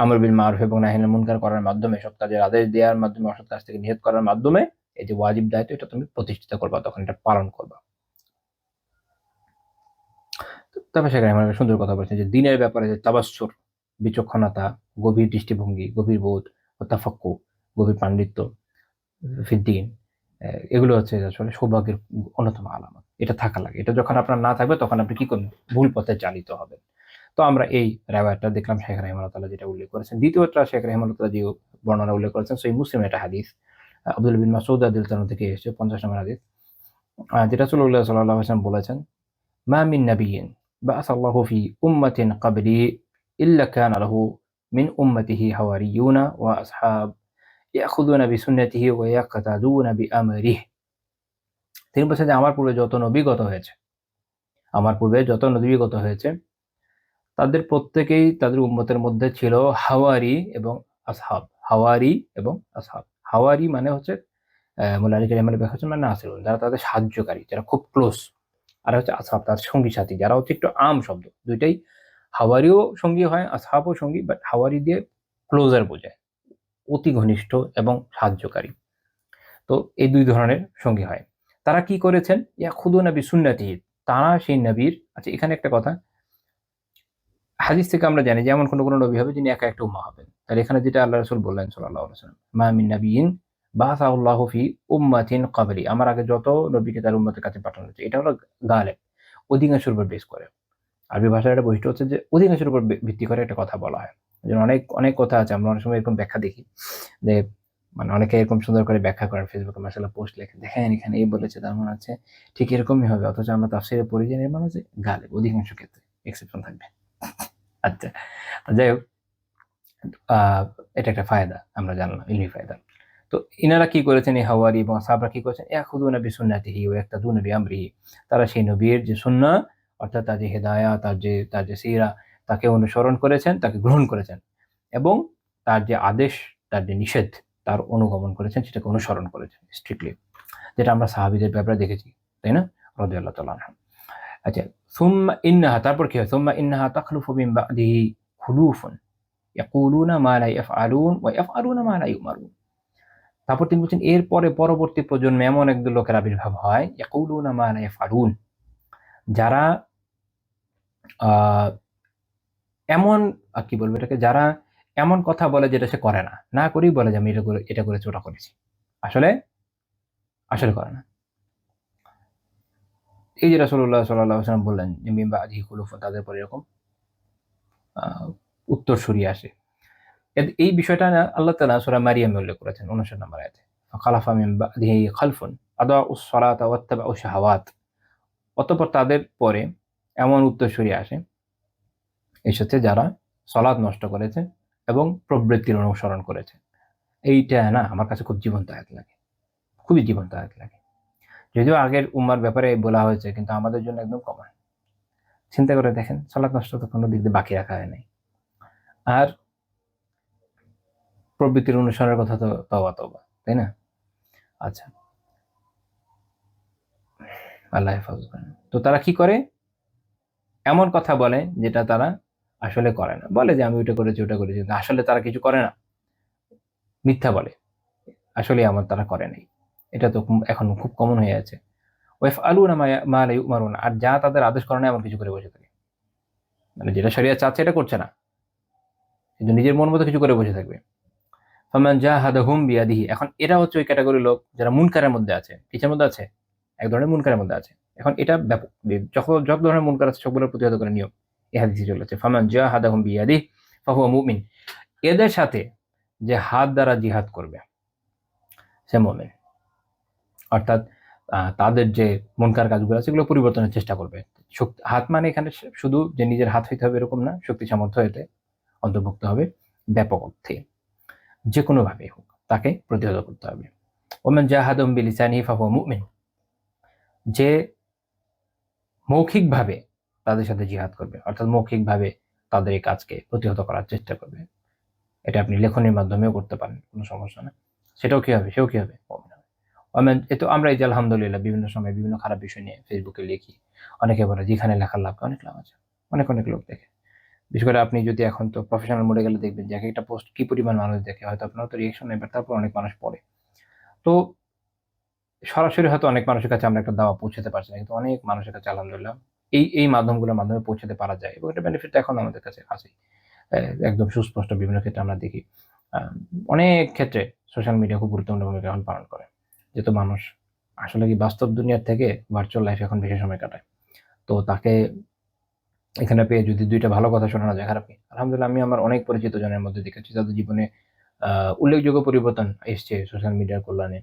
আমর বিল মারুফ এবং নাহি আনিল মুনকার করার মাধ্যমে, সৎ কাজের আদেশ দেওয়ার মাধ্যমে, অসৎ কাজ থেকে নিষেধ করার মাধ্যমে এই যে ওয়াজিব দায়িত্ব, এটা তুমি প্রতিষ্ঠিত করবা, তখন এটা পালন করবা। তারপর সেখানে আমার সুন্দর কথা বলছেন যে দিনের ব্যাপারে যে তাবাসসুর, বিচক্ষণতা, গভীর দৃষ্টিভঙ্গি, গভীর বোধ ও তাফাক্কু, গভীর পাণ্ডিত্য ফিদ্দিন, এগুলো হচ্ছে আসলে সৌভাগ্যের অন্যতম আলামত। এটা থাকা লাগে। এটা যখন আপনার না থাকবে তখন আপনি কি করবেন? ভুল পথে চালিত হবেন। তো আমরা এই রেওয়ায়াতটা দেখলাম শেখ রাহিমাহুল্লাহ যেটা উল্লেখ করেছেন। দ্বিতীয়টা শেখ রাহিমাহুল্লাহ যে বর্ণনা উল্লেখ করেছেন সহিহ মুসলিম একটা হাদিস, আব্দুল্লাহ বিন মাসউদ রাদিয়াল্লাহু তাআলা থেকে এসেছে 50 নম্বর হাদিস, যেটা রাসূলুল্লাহ সাল্লাল্লাহু আলাইহি ওয়াসাল্লাম বলেছেন, মা মিন নাবিয়্যিন বা'আসাল্লাহু ফি উম্মাতিন ক্বাবলি ইল্লা কানা লাহু মিন উম্মাতিহি হাওয়ারিয়ুনা ওয়া আসহাব ইয়াখুযুনা বিসুন্নতিহি ওয়া ইয়াকতাদুনা বিআমরিহি। তিনি বলছেন যে আমার পূর্বে যত নবী গত হয়েছে তাদের প্রত্যেকেই তাদের উম্মতের মধ্যে ছিল হাওয়ারি এবং আসহাব। হাওয়ারি মানে হচ্ছে মুল্লা আলী কারিমের ব্যাখ্যা মানে নাসিরুন, যারা তাদের সাহায্যকারী, যারা খুব ক্লোজ। আর হচ্ছে আসহাব, তার সঙ্গী সাথী, যারা হচ্ছে একটু আম শব্দ, দুইটাই। হাওয়ারিও সঙ্গী হয়, আসহাবও সঙ্গী, বাট হাওয়ারি দিয়ে ক্লোজার বোঝায়, অতি ঘনিষ্ঠ এবং সাহায্যকারী। তো এই দুই ধরনের সঙ্গী হয়। তারা কি করেছেন? ইয়াখুদুনা বিসুন্নতিহি, তারা সেই নবীর, আচ্ছা এখানে একটা কথা, হাদিস থেকে আমরা জানি যে এমন কোনো নবী হবে যিনি একা একটা উম্মাহ হবেন। তাহলে এখানে যেটা আল্লাহ রাসূল বললেন সাল্লাল্লাহু আলাইহি ওয়াসাল্লাম, মা মিন নাবিয়্যিন বা'আসাহুল্লাহু ফি উম্মাতিন ক্বাবলি, আমার আগে যত নবীকে তার উম্মতের কাছে পাঠানো হয়েছে, এটা হলো গালেব, অধিকাংশের উপর বেস করে। আরবি ভাষার একটা বৈশিষ্ট্য হচ্ছে যে অধিকাংশের উপর ভিত্তি করে একটা কথা বলা হয়। যেমন অনেক অনেক কথা আছে, আমরা অনেক সময় এরকম ব্যাখ্যা দেখি যে মানে অনেকে এরকম সুন্দর করে ব্যাখ্যা করেন, ফেসবুকে মাশাআল্লাহ পোস্ট লেখেন, দেখেন এখানে এই বলেছে, তার মানে হচ্ছে ঠিক এরকমই হবে, অথচ আমরা তাফসীরে পড়ি যে এর মানে হচ্ছে গালেব, অধিকাংশ ক্ষেত্রে, এক্সেপশন থাকবে। আচ্ছা, যাই হোক, এটা একটা ফায়দা আমরা জানলাম, ইলমি ফায়দা। তো ইনারা কি করেছেন, এই হাওয়ারি এবং সাহাবারা কি করেছেন? ইয়াখুযুনা বিসুন্নতিহি ওয়া ইয়াক্তাদুনা বিআমরিহি, তারা সেই নবীর যে সুন্নাহ, অর্থাৎ তার যে হিদায়াত, তার যে সিরা, তাকে অনুসরণ করেছেন, তাকে গ্রহণ করেছেন, এবং তার যে আদেশ, তার যে নিষেধ, তার অনুগমন করেছেন, সেটাকে অনুসরণ করেছেন স্ট্রিক্টলি, যেটা আমরা সাহাবীদের ব্যাপারে দেখেছি, তাই না? রাদিয়াল্লাহু তাআলা আনহুম। আচ্ছা, সুম্মা ইন্নাহা, তারপর কি হয়? সুম্মা ইন্নাহা তাখলুফু মিন বা'দিহি খুলুফুন ইয়াকুলুনা মা লা ইয়াফআলুন ওয়া ইয়াফআলুনা মা লা ইউমারুন। তারপর তিনি বলছেন এরপরে পরবর্তী প্রজন্মে এমন একদল লোকের আবির্ভাব হয়, ইয়াকুলুনা মা লা ইয়াফআলুন, যারা এমন কি বলবো এটাকে, যারা এমন কথা বলে যেটা সে করে না, না করেই বলে যে আমি এটা করেছি, ওটা করেছি, আসলে আসলে করে না। এই যে রাসূলুল্লাহ সাল্লাল্লাহু আলাইহি ওয়াসাল্লাম বললেন যে মিন বা'দিহি খুলুফুন, তাদের পরে এরকম উত্তরসূরি আসে। এই বিষয়টা না আল্লাহ তাআলা সূরা মারিয়ামে উল্লেখ করেছেন 59 নম্বর আয়াতে, ফাখালাফা মিন বা'দিহি খালফুন আদাউস সালাতা ওয়াত্তাবাউ শাহাওয়াত। অতঃপর তাদের পরে এমন উত্তরসূরি আসে, এসেছে যারা সালাত নষ্ট করেছে এবং প্রবৃত্তির অনুসরণ করেছে। এইটা না আমার কাছে খুব জীবন্ত আয়াত লাগে, খুবই জীবন্ত আয়াত লাগে। যদিও আগের উম্মার ব্যাপারে বলা হয়েছে, কিন্তু আমাদের জন্য একদম কমন। চিন্তা করে দেখেন, সালাত নষ্ট তো কোনো দিক দিয়ে বাকি রাখা হয় নাই, আর প্রবৃত্তির অনুসরণের কথা তো তওবা তওবা, তাই না? আচ্ছা, আল্লাহ হেফাজত করেন। তো তারা কি করে? এমন কথা বলে যেটা তারা আসলে করে না, বলে যে আমি ওটা করেছি, কিন্তু আসলে তারা কিছু করে না, মিথ্যা বলে, আসলে আমার তারা করে নাই। এটা তো এখন খুব কমন হয়ে আছে। ওয়াফআলুনা মা লা ইউমারুন, আর যা তাদের আদেশ করে না এমন কিছু করে বসে থাকে, মানে যেটা শরিয়ত চাচ্ছে এটা করছে না, কিন্তু নিজের মন মতো কিছু করে বসে থাকবে। ফামান জাহাদাহুম বিয়াদিহি, এখন এরা হচ্ছে ওই ক্যাটাগরির লোক যারা মুনকারের মধ্যে আছে, কিসের মধ্যে আছে? এক ধরনের মুনকারের মধ্যে আছে। এখন এটা ব্যাপক, যত ধরনের মুনকার আছে সবগুলোর প্রতিহত করে নিয়ম এই হাদিসে চলেছে। ফামান জাহাদাহুম বিয়াদিহি ফাহুয়া মুমিন, এদের সাথে যে হাত দ্বারা জিহাদ করবে সে মুমিন, অর্থাৎ তাদের যে মুনকার কাজগুলো আছে সেগুলো পরিবর্তনের চেষ্টা করবে। হাত মানে এখানে শুধু যে নিজের হাত হইতে হবে এরকম না, শক্তি সামর্থ্য হইতে অন্তর্ভুক্ত হবে, ব্যাপক অর্থে যে কোনো ভাবে হোক তাকে প্রতিহত করতে হবে। ওমান জাহাদুম বিলিসানিহি ফাহুয়া মুমিন, যে মৌখিকভাবে তাদের সাথে জিহাদ করবে, অর্থাৎ মৌখিকভাবে তাদের এই কাজকে প্রতিহত করার চেষ্টা করবে, এটা আপনি লেখনের মাধ্যমেও করতে পারেন, কোনো সমস্যা না, সেটাও কি হবে, সেও কি হবে, মুমিন হবে। এতো আমরা এই যে আলহামদুলিল্লাহ বিভিন্ন সময় বিভিন্ন খারাপ বিষয় নিয়ে ফেসবুকে লিখি, অনেকে বলে যেখানে লেখার লাভ, অনেক লাভ আছে, অনেক অনেক লোক দেখে। বিশেষ করে আপনি যদি এখন তো প্রফেশনাল মোডে গেলে দেখবেন যে একটা পোস্ট কি পরিমাণ মানুষ দেখে, হয়তো আপনার তো রিয়েকশন নেই, বাট তারপর অনেক মানুষ পড়ে। তো সরাসরি হয়তো অনেক মানুষের কাছে আমরা একটা দাওয়া পৌঁছাতে পারছি না, কিন্তু অনেক মানুষের কাছে আলহামদুলিল্লাহ এই মাধ্যমগুলোর মাধ্যমে পৌঁছাতে পারা যায়, এবং এটা বেনিফিট এখন আমাদের কাছে আছে। একদম সুস্পষ্ট বিভিন্ন ক্ষেত্রে আমরা দেখি। অনেক ক্ষেত্রে সোশ্যাল মিডিয়া খুব গুরুত্বপূর্ণ ভূমিকা এখন পালন করে। যেহেতু মানুষ আসলে কি বাস্তব দুনিয়ার থেকে ভার্চুয়াল লাইফে এখন বেশি সময় কাটায়। তো তাকে এখানে পেয়ে যদি ২ টা ভালো কথা শোনানো যায়, খারাপ কি? আলহামদুলিল্লাহ আমি আমার অনেক পরিচিত জনের মধ্যে দেখেছি যাদের জীবনে উল্লেখযোগ্য পরিবর্তন এসছে সোশ্যাল মিডিয়ার কল্যাণে।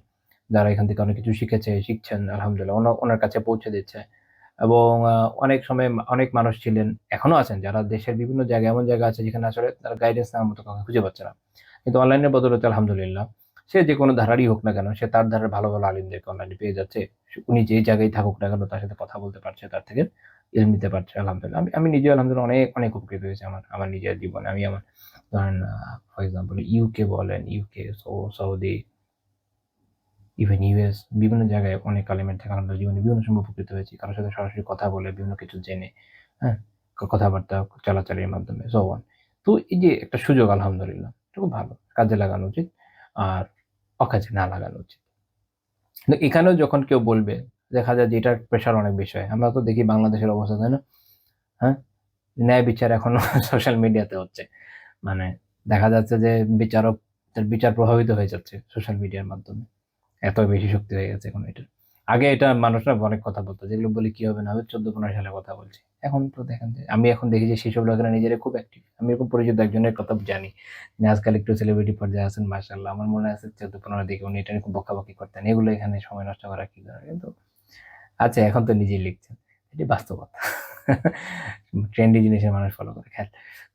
যারা এখান থেকে অনেক কিছু শিখেছে, শিখছেন আলহামদুলিল্লাহ। ওনার কাছে পৌঁছে দিচ্ছে। এবং অনেক সময় অনেক মানুষ ছিলেন, এখনো আছেন যারা দেশের বিভিন্ন জায়গায়, এমন জায়গা আছে যেখানে আসলে তারা গাইডেন্স নেওয়ার মতো কাউকে খুঁজে পাচ্ছে না। কিন্তু অনলাইনের বদৌলতে আলহামদুলিল্লাহ সে যেকোনো ধারারই হোক না কেন, সে তার ধারার ভালো, ভালো আলিমদেরকে অনলাইনে পেয়ে যাচ্ছে। উনি যেই জায়গায় থাকুক না কেন তার সাথে কথা বলতে পারছে, তার থেকে ইলম নিতে পারছে আলহামদুলিল্লাহ। আমি আমি নিজেও আলহামদুলিল্লাহ অনেক, অনেক উপকৃত হয়েছি আমার নিজের জীবনে। আমি আমার ধরেন ফর এক্সাম্পল ইউকে বলেন, ইউকে, সৌদি, ইভেন ইউএস বিভিন্ন জায়গায় অনেক আলিমের থেকে আলহামদুলিল্লাহ জীবনে বিভিন্ন সময় উপকৃত হয়েছি। কারো সাথে সরাসরি কথা বলে বিভিন্ন কিছু জেনে, হ্যাঁ? কথাবার্তা চালাচালির মাধ্যমে সো অন। তো এই যে একটা সুযোগ আলহামদুলিল্লাহ, এটা খুব ভালো। কাজে লাগানো উচিত। আর অকাজে না লাগানো উচিত। কিন্তু এখানেও যখন কেউ বলবে, দেখা যায় যে এটার প্রেশার অনেক বেশি হয়। আমরা তো দেখি বাংলাদেশের অবস্থা, তাই না? হ্যাঁ? ন্যায় বিচার এখনো সোশ্যাল মিডিয়াতে হচ্ছে। মানে দেখা যাচ্ছে যে তার বিচার প্রভাবিত হয়ে যাচ্ছে সোশ্যাল মিডিয়ার মাধ্যমে। এত বেশি শক্তি হয়ে গেছে এখন এটার। আগে এটা মানুষরা অনেক কথা বলতো, যেগুলো বলি কি হবে না হবে 14-15 সালে কথা বলছি। এখন তো দেখেন যে আমি এখন দেখি যে সেসব লোকেরা নিজেরা খুব অ্যাক্টিভ। আমি এরকম পরিচিত একজনের কথা জানি। তিনি আজকাল একটু সেলিব্রিটি পর্যায়ে আছেন মাশাআল্লাহ। আমার মনে আছে 14-15 দিকে উনি এটা নিয়ে খুব বকাবকি করতেন। এগুলো এখানে সময় নষ্ট করা কি দরকার? কিন্তু আচ্ছা এখন তো নিজেই লিখছেন। এটি বাস্তবতা। ট্রেন্ডি জিনিসের মানুষ ফলো করে। খেয়াল।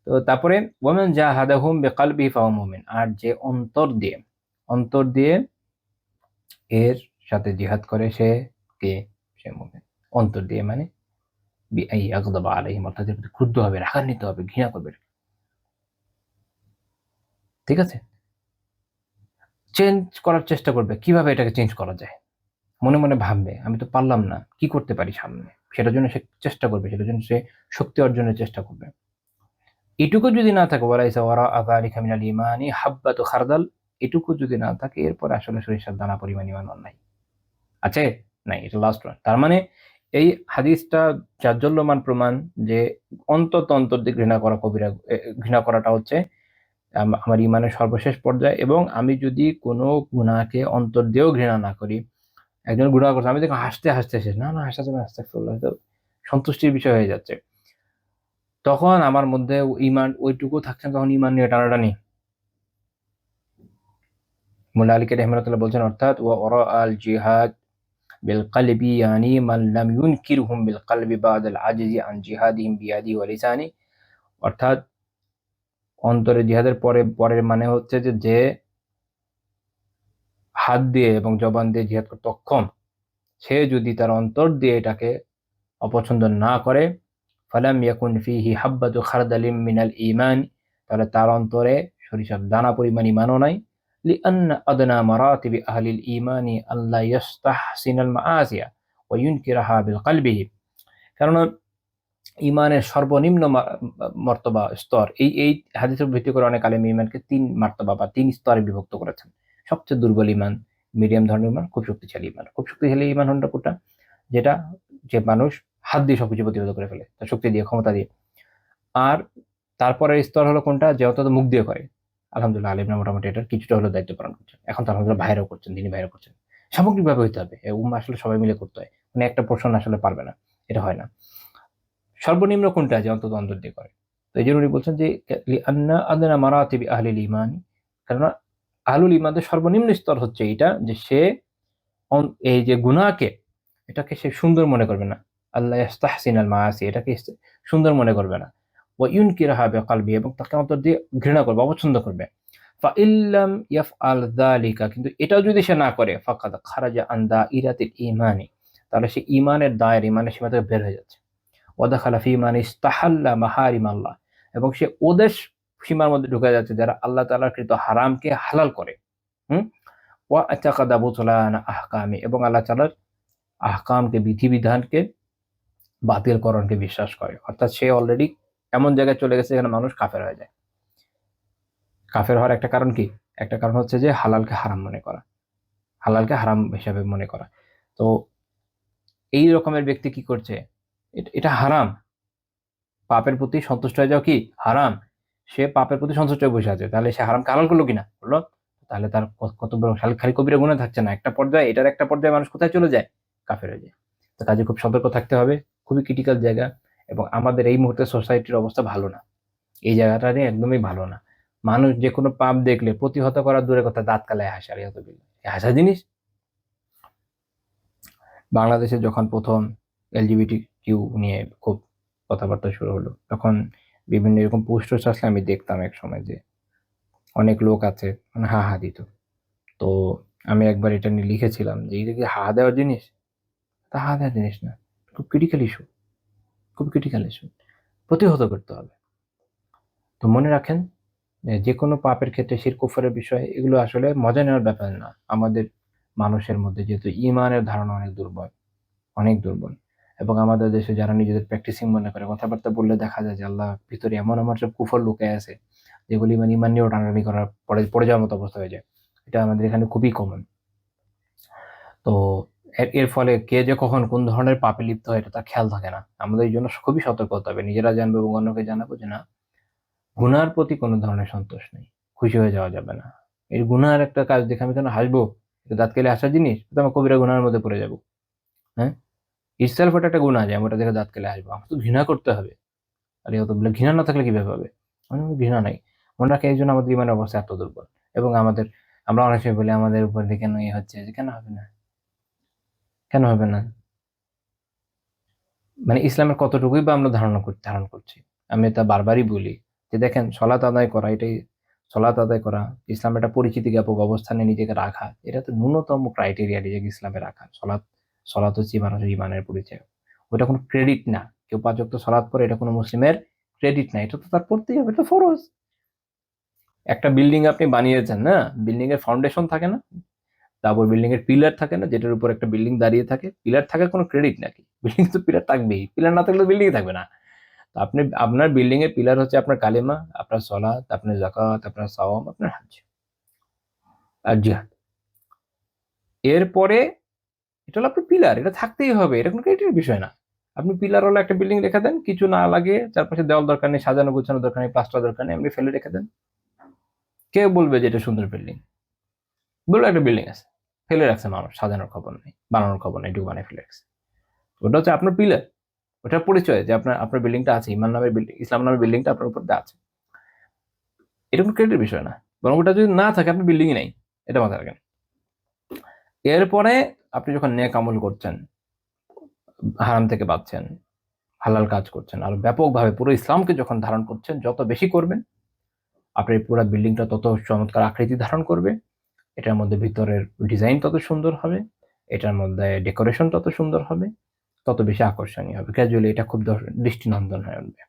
তো তারপরে ওয়ামান জাহাদাহুম বিকালবিহি ফাহুয়া মুমিন। আর যে অন্তর দিয়ে এর সাথে জিহাদ করে সে কে? সে মুমিন। অন্তর দিয়ে মানে বিআই আগদাবা আলাইহিম, অর্থাৎ এর প্রতি ক্রুদ্ধ হবে, রাগান্বিত হবে, ঘৃণা করবে। ঠিক আছে? চেঞ্জ করার চেষ্টা করবে। কিভাবে এটাকে চেঞ্জ করা যায়? মনে, মনে ভাববে, আমি তো পারলাম না। কি করতে পারি সামনে? সেটার জন্য সে চেষ্টা করবে। সেটার জন্য সে শক্তি অর্জনের চেষ্টা করবে। এটুকু যদি না থাকে ওয়ালাইসা ওয়ারাআ যালিকা মিনাল ঈমানি হাব্বাতু খারদাল, এটুকু যদি না থাকে এরপরে আসলে সরিষার দানা পরিমাণ ঈমান আর নাই। আছে? নাই। এটা লাস্ট ওয়ান। তার মানে এই হাদিসটা জাজ্জল্যমান প্রমাণ যে অন্তর দিয়ে ঘৃণা করা ঘৃণা করাটা হচ্ছে আমার ঈমানের সর্বশেষ পর্যায়, এবং আমি যদি কোনো গুনাহকে অন্তর দিয়েও ঘৃণা না করি, একজন গুনাহ করছে, আমি দেখি হাসতে শেষ। না, হাসা যাবে না, আস্তাগফিরুল্লাহ। এটা সন্তুষ্টির বিষয় হয়ে যাচ্ছে। তখন আমার মধ্যে ঈমান ওইটুকু থাকছে না, তখন ঈমান নিয়ে টানাটানি। মোল্লা আলী কারি রাহিমাহুল্লাহ বলছেন, অর্থাৎ ওয়া ওয়ারাআল জিহাদ বিল কলবি ইয়ানি মান লাম ইউনকিরহুম বিল কলবি বা'দাল আজজি আন জিহাদিহিম বিয়াদিহি ওয়া লিসানি। অর্থাৎ অন্তরে জিহাদের পরের মানে হচ্ছে যে হাত দিয়ে এবং জবান দিয়ে জিহাদ করতে অক্ষম, সে যদি তার অন্তর দিয়ে এটাকে অপছন্দ না করে, ফালাম ইয়াকুন ফিহি হাব্বাতু খারদালিম মিনাল ঈমান, তাহলে তার অন্তরে সরিষার দানা পরিমাণ ঈমানও নাই। লিআন্না আদনা মারাতিবি আহলিল ঈমানি আল্লা ইয়াস্তাহসিনাল মাআসিয়া ওয়া ইউনকিরাহা বিল কলবিহি। কারণ ঈমানের সর্বনিম্ন মর্তবা স্তর, এই হাদিসের ভিত্তি করে অনেক আলেম ঈমানকে ৩ মার্তবা বা ৩ স্তরে বিভক্ত করেছেন। সবচেয়ে দুর্বল ঈমান, মিডিয়াম ধরনের ঈমান, খুব শক্তিশালী ঈমান। খুব শক্তিশালী ঈমান হলো কোনটা? যেটা যে মানুষ হাত দিয়ে সবকিছু প্রতিরোধ করে ফেলে, তার শক্তি দিয়ে, ক্ষমতা দিয়ে। আর তারপরের স্তর হলো কোনটা? যে অন্তত মুখ দিয়ে করে। আলহামদুলিল্লাহ আলিমরা মোটামুটি এটার কিছুটা হলেও দায়িত্ব পালন করছেন। এখন তো আলহামদুলিল্লাহ ভাইরাও করছেন, দিনই ভাইরাও করছেন। সামগ্রিকভাবে হইতে হবে। উম্মাহ আসলে সবাই মিলে করতে হয়। মানে একটা পোরশন আসলে পারবে না। এটা হয় না। সর্বনিম্ন কোনটা? যে অন্তত অন্তর দিয়ে করে। তো এইজন্য উনি বলছেন যে লিআন্না আদনা মারাতিবি আহলিল ঈমান, কেননা আহলুল ঈমানদের সর্বনিম্ন স্তর হচ্ছে এইটা, যে সে এই যে গুনাহকে, এটাকে সে সুন্দর মনে করবে না। আল্লাহ ইস্তাহসিনাল মাআসি, এটাকে সুন্দর মনে করবে না। ওয়া ইউনকিরাহা বিকলবি, এবং তাকে অন্তর দিয়ে ঘৃণা করবে, অপছন্দ করবে। ফাইল্লাম ইয়াফআল যালিকা, কিন্তু এটাও যদি সে না করে, ফাকাদ খারাজা আন দাইরাতিল ঈমানি, তাহলে সে ঈমানের দায়ের, ঈমানের সীমা থেকে বের হয়ে যাচ্ছে। ওয়া দাখালা ফি মান ইস্তাহাল্লা মাহারিম আল্লাহ, এবং সে ওদের সীমার মধ্যে ঢুকে যাচ্ছে যারা আল্লাহ তাআলার কৃত হারামকে হালাল করে। হুম? ওয়া আতাকাদা বুতলান আহকামি, এবং আল্লাহ তাআলার আহকামকে, বিধিবিধানকে বাতিলকরণকে বিশ্বাস করে, অর্থাৎ সে অলরেডি এমন জায়গায় চলে গেছে যেখানে মানুষ কাফের হয়ে যায়। কাফের হওয়ার একটা কারণ কি? একটা কারণ হচ্ছে যে হালালকে হারাম মনে করা, হালালকে হারাম হিসাবে মনে করা। তো এই রকমের ব্যক্তি কি করছে? এটা হারাম, পাপের প্রতি সন্তুষ্ট হয়ে যাও কি হারাম। সে পাপের প্রতি সন্তুষ্ট হয়ে বসে আছে, তাহলে সে হারামকে হালাল করলো কিনা? বললো। তাহলে তার কত বড় খালি কবিরা গুনাহ থাকছে না, একটা পর্যায়ে, এটার একটা পর্যায়ে মানুষ কোথায় চলে যায়? কাফের হয়ে যায়। তো কাজে খুব সতর্ক থাকতে হবে, খুবই ক্রিটিক্যাল জায়গা। এবং আমাদের এই মুহূর্তে সোসাইটির অবস্থা ভালো না, এই জায়গাটা নিয়ে একদমই ভালো না। মানুষ যে কোনো পাপ দেখলে প্রতিহত করার দূরের কথা দাঁত কালায় হাসে, আর হাসা জিনিস। বাংলাদেশে যখন প্রথম এলজিবিটি কিউ নিয়ে খুব কথাবার্তা শুরু হলো, তখন বিভিন্ন এরকম পোস্টার আসলে আমি দেখতাম এক সময় যে অনেক লোক আছে মানে হা হা দিত। তো আমি একবার এটা নিয়ে লিখেছিলাম যে এটা কি হা দেওয়ার জিনিস? তা হা দেওয়ার জিনিস না, খুব ক্রিটিক্যাল ইস্যু, খুব ক্রিটিক্যাল ইস্যু, প্রতিহত করতে হবে। তো মনে রাখেন যে কোনো পাপের ক্ষেত্রে শিরক কুফরের বিষয় এগুলো আসলে মজা নেওয়ার ব্যাপার না। আমাদের মানুষের মধ্যে যেহেতু ঈমানের ধারণা অনেক দুর্বল, অনেক দুর্বল, এবং আমাদের দেশে যারা নিজেদের প্র্যাকটিসিং মনে করে কথাবার্তা বললে দেখা যায় যে আল্লাহ ভিতরে এমন আমার সব কুফর লুকায় আছে যেগুলি মানে ইমান নিয়েও টানাটানি করার পরে পড়ে যাওয়ার মতো অবস্থা হয়ে যায়। এটা আমাদের এখানে খুবই কমন। তো এর ফলে কে যে কখন কোন ধরনের পাপে লিপ্ত হয় এটা তার খেয়াল থাকে না। আমাদের এই জন্য খুবই সতর্ক হতে হবে, নিজেরা জানবো এবং অন্যকে জানাবো যে না, গুনার প্রতি কোনো ধরনের সন্তোষ নেই, খুশি হয়ে যাওয়া যাবে না। এই গুনার একটা কাজ দেখে আমি কেন হাসবো? এটা দাঁত কেলে হাসার জিনিস? তো আমার কবিরা গুনার মধ্যে পড়ে যাবো। হ্যাঁ, ইটসেলফ ওটা একটা গুনাহ যে আমি ওটা দেখে দাঁত কেলে হাসবো, আমার তো ঘৃণা করতে হবে। আরে অত বলে ঘৃণা না থাকলে কিভাবে হবে? আমার মধ্যে ঘৃণা নাই। মনে রাখে এই জন্য আমাদের ইমানের অবস্থা এত দুর্বল। এবং আমরা অনেক সময় বলি আমাদের উপর দিয়ে কেন হচ্ছে, যে কেন হবে না, কেন হবে না? মানে ইসলামের কতটুকুই বা আমরা ধারণ করছি। আমি তা বারবারই বলি যে দেখেন, সলাত আদায় করা, এটাই সলাত আদায় করা, ইসলামের একটা পরিচিতি জ্ঞাপক অবস্থানে নিজেকে রাখা, এটা তো ন্যূনতম ক্রাইটেরিয়া নিজেকে ইসলামে রাখা। সলাত হচ্ছে মানুষের ইমানের পরিচয়। ওটা কোনো ক্রেডিট না। কেউ 5 ওয়াক্ত সলাত পড়ে, এটা কোনো মুসলিমের ক্রেডিট না, এটা তো তার পড়তেই হবে, এটা ফরজ। একটা বিল্ডিং আপনি বানিয়েছেন না, বিল্ডিং এর ফাউন্ডেশন থাকে না, তারপর বিল্ডিং এর পিলার থাকে না, যেটার উপর একটা বিল্ডিং দাঁড়িয়ে থাকে। পিলার থাকার কোনো ক্রেডিট নাকি? বিল্ডিং তো পিলার থাকবেই, পিলার না থাকলে বিল্ডিং থাকবে না। তো আপনার বিল্ডিং এর পিলার হচ্ছে আপনার কালেমা, আপনার সলাত, আপনার যাকাত, আপনার সাওম, আপনার হজ আর জিহাদ। এরপরে এটা হলো আপনার পিলার, এটা থাকতেই হবে, এটা কোনো ক্রেডিটের বিষয় না। আপনি পিলার হলো একটা বিল্ডিং রেখে দেন, কিছু না লাগে, চারপাশে দেওয়াল দরকার নেই, সাজানো গোছানো দরকার নেই, প্লাস্টার দরকার নেই, আপনি ফেলে রেখে দেন। কে বলবে যে এটা সুন্দর বিল্ডিং? বলবে একটা বিল্ডিং আছে, ফেলে রাখছে মানুষ, সাজানোর খবর নেই, বানানোর খবর নেই, এটুকু বানিয়ে ফেলে রাখছে। ওটা হচ্ছে আপনার পিলার, ওটার পরিচয় যে আপনার বিল্ডিংটা আছে, ইমান নামের বিল্ডিং, ইসলাম নামের বিল্ডিংটা আপনার উপর আছে। এটা কোনো ক্রেডিটের বিষয় না, বরং ওটা যদি না থাকে আপনি বিল্ডিংই নাই, এটা মাথায় রাখেন। এরপরে আপনি যখন নেক আমল করছেন, হারাম থেকে বাঁচছেন, হালাল কাজ করছেন, আর ব্যাপকভাবে পুরো ইসলামকে যখন ধারণ করছেন, যত বেশি করবেন আপনার এই পুরো বিল্ডিংটা তত চমৎকার আকৃতি ধারণ করবে, এটার মধ্যে ভিতরের ডিজাইন তত সুন্দর হবে, এটার মধ্যে ডেকোরেশন তত সুন্দর হবে, তত বেশি আকর্ষণীয় হবে, ক্যাজুয়ালি এটা খুব দৃষ্টিনন্দন হয়ে উঠবে।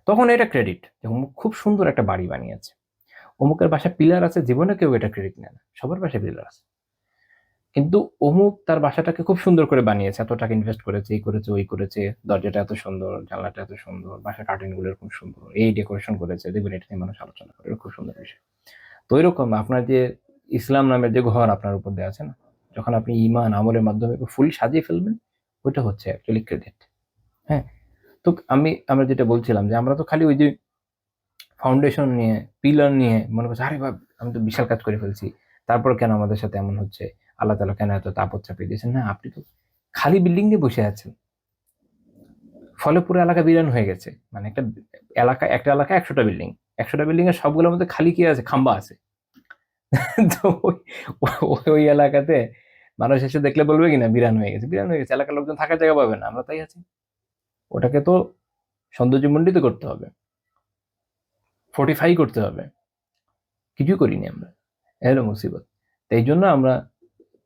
তখন এটা ক্রেডিট, খুব সুন্দর একটা বাড়ি বানিয়েছে, অমুকের বাসায় পিলার আছে, জীবনে কেউ এটা ক্রেডিট নেয় না, সবার বাসায় পিলার আছে, কিন্তু অমুক তার বাসাটাকে খুব সুন্দর করে বানিয়েছে, এত টাকা ইনভেস্ট করেছে, এই করেছে, ওই করেছে, দরজাটা এত সুন্দর, জানলাটা এত সুন্দর, বাসার কার্টেন গুলো খুব সুন্দর, এই ডেকোরেশন করেছে, দেখবেন এটা নিয়ে মানুষ আলোচনা করে, খুব সুন্দর বিষয়। তো এরকম আপনার যে ইসলাম নামের যে ঘর আপনার উপর দেওয়া আছে না, যখন আপনি ইমান আমলের মাধ্যমে ফুল সাজিয়ে ফেলবেন, ওইটা হচ্ছে অ্যাকচুয়ালি ক্রেডিট। হ্যাঁ, তো আমরা যেটা বলছিলাম যে আমরা তো খালি ওই যে ফাউন্ডেশন নিয়ে, পিলার নিয়ে মনে করছি আরে বাবা আমি তো বিশাল কাজ করে ফেলছি, তারপর কেন আমাদের সাথে এমন হচ্ছে, আল্লাহ তাআলা কেন এত তাপত চাপিয়ে দিয়েছেন? না, আপনি তো খালি বিল্ডিং নিয়ে বসে আছেন, ফলে পুরো এলাকা বিরান হয়ে গেছে। মানে একটা এলাকায় 100টা বিল্ডিং, 100টা বিল্ডিং এর সবগুলোর মধ্যে খালি কি আছে? খাম্বা আছে। তো ওই এলাকাতে মানুষ এসে দেখলে বলবে কিনা বিরান হয়ে গেছে, বিরান হয়ে গেছে, এলাকার লোকজন থাকার জায়গা পাবে না, আমরা তাই আছি। ওটাকে তো সৌন্দর্যমণ্ডিত করতে হবে, ফোর্টিফাই করতে হবে, কিছু করিনি আমরা, এর মুসিবত। এই জন্য আমরা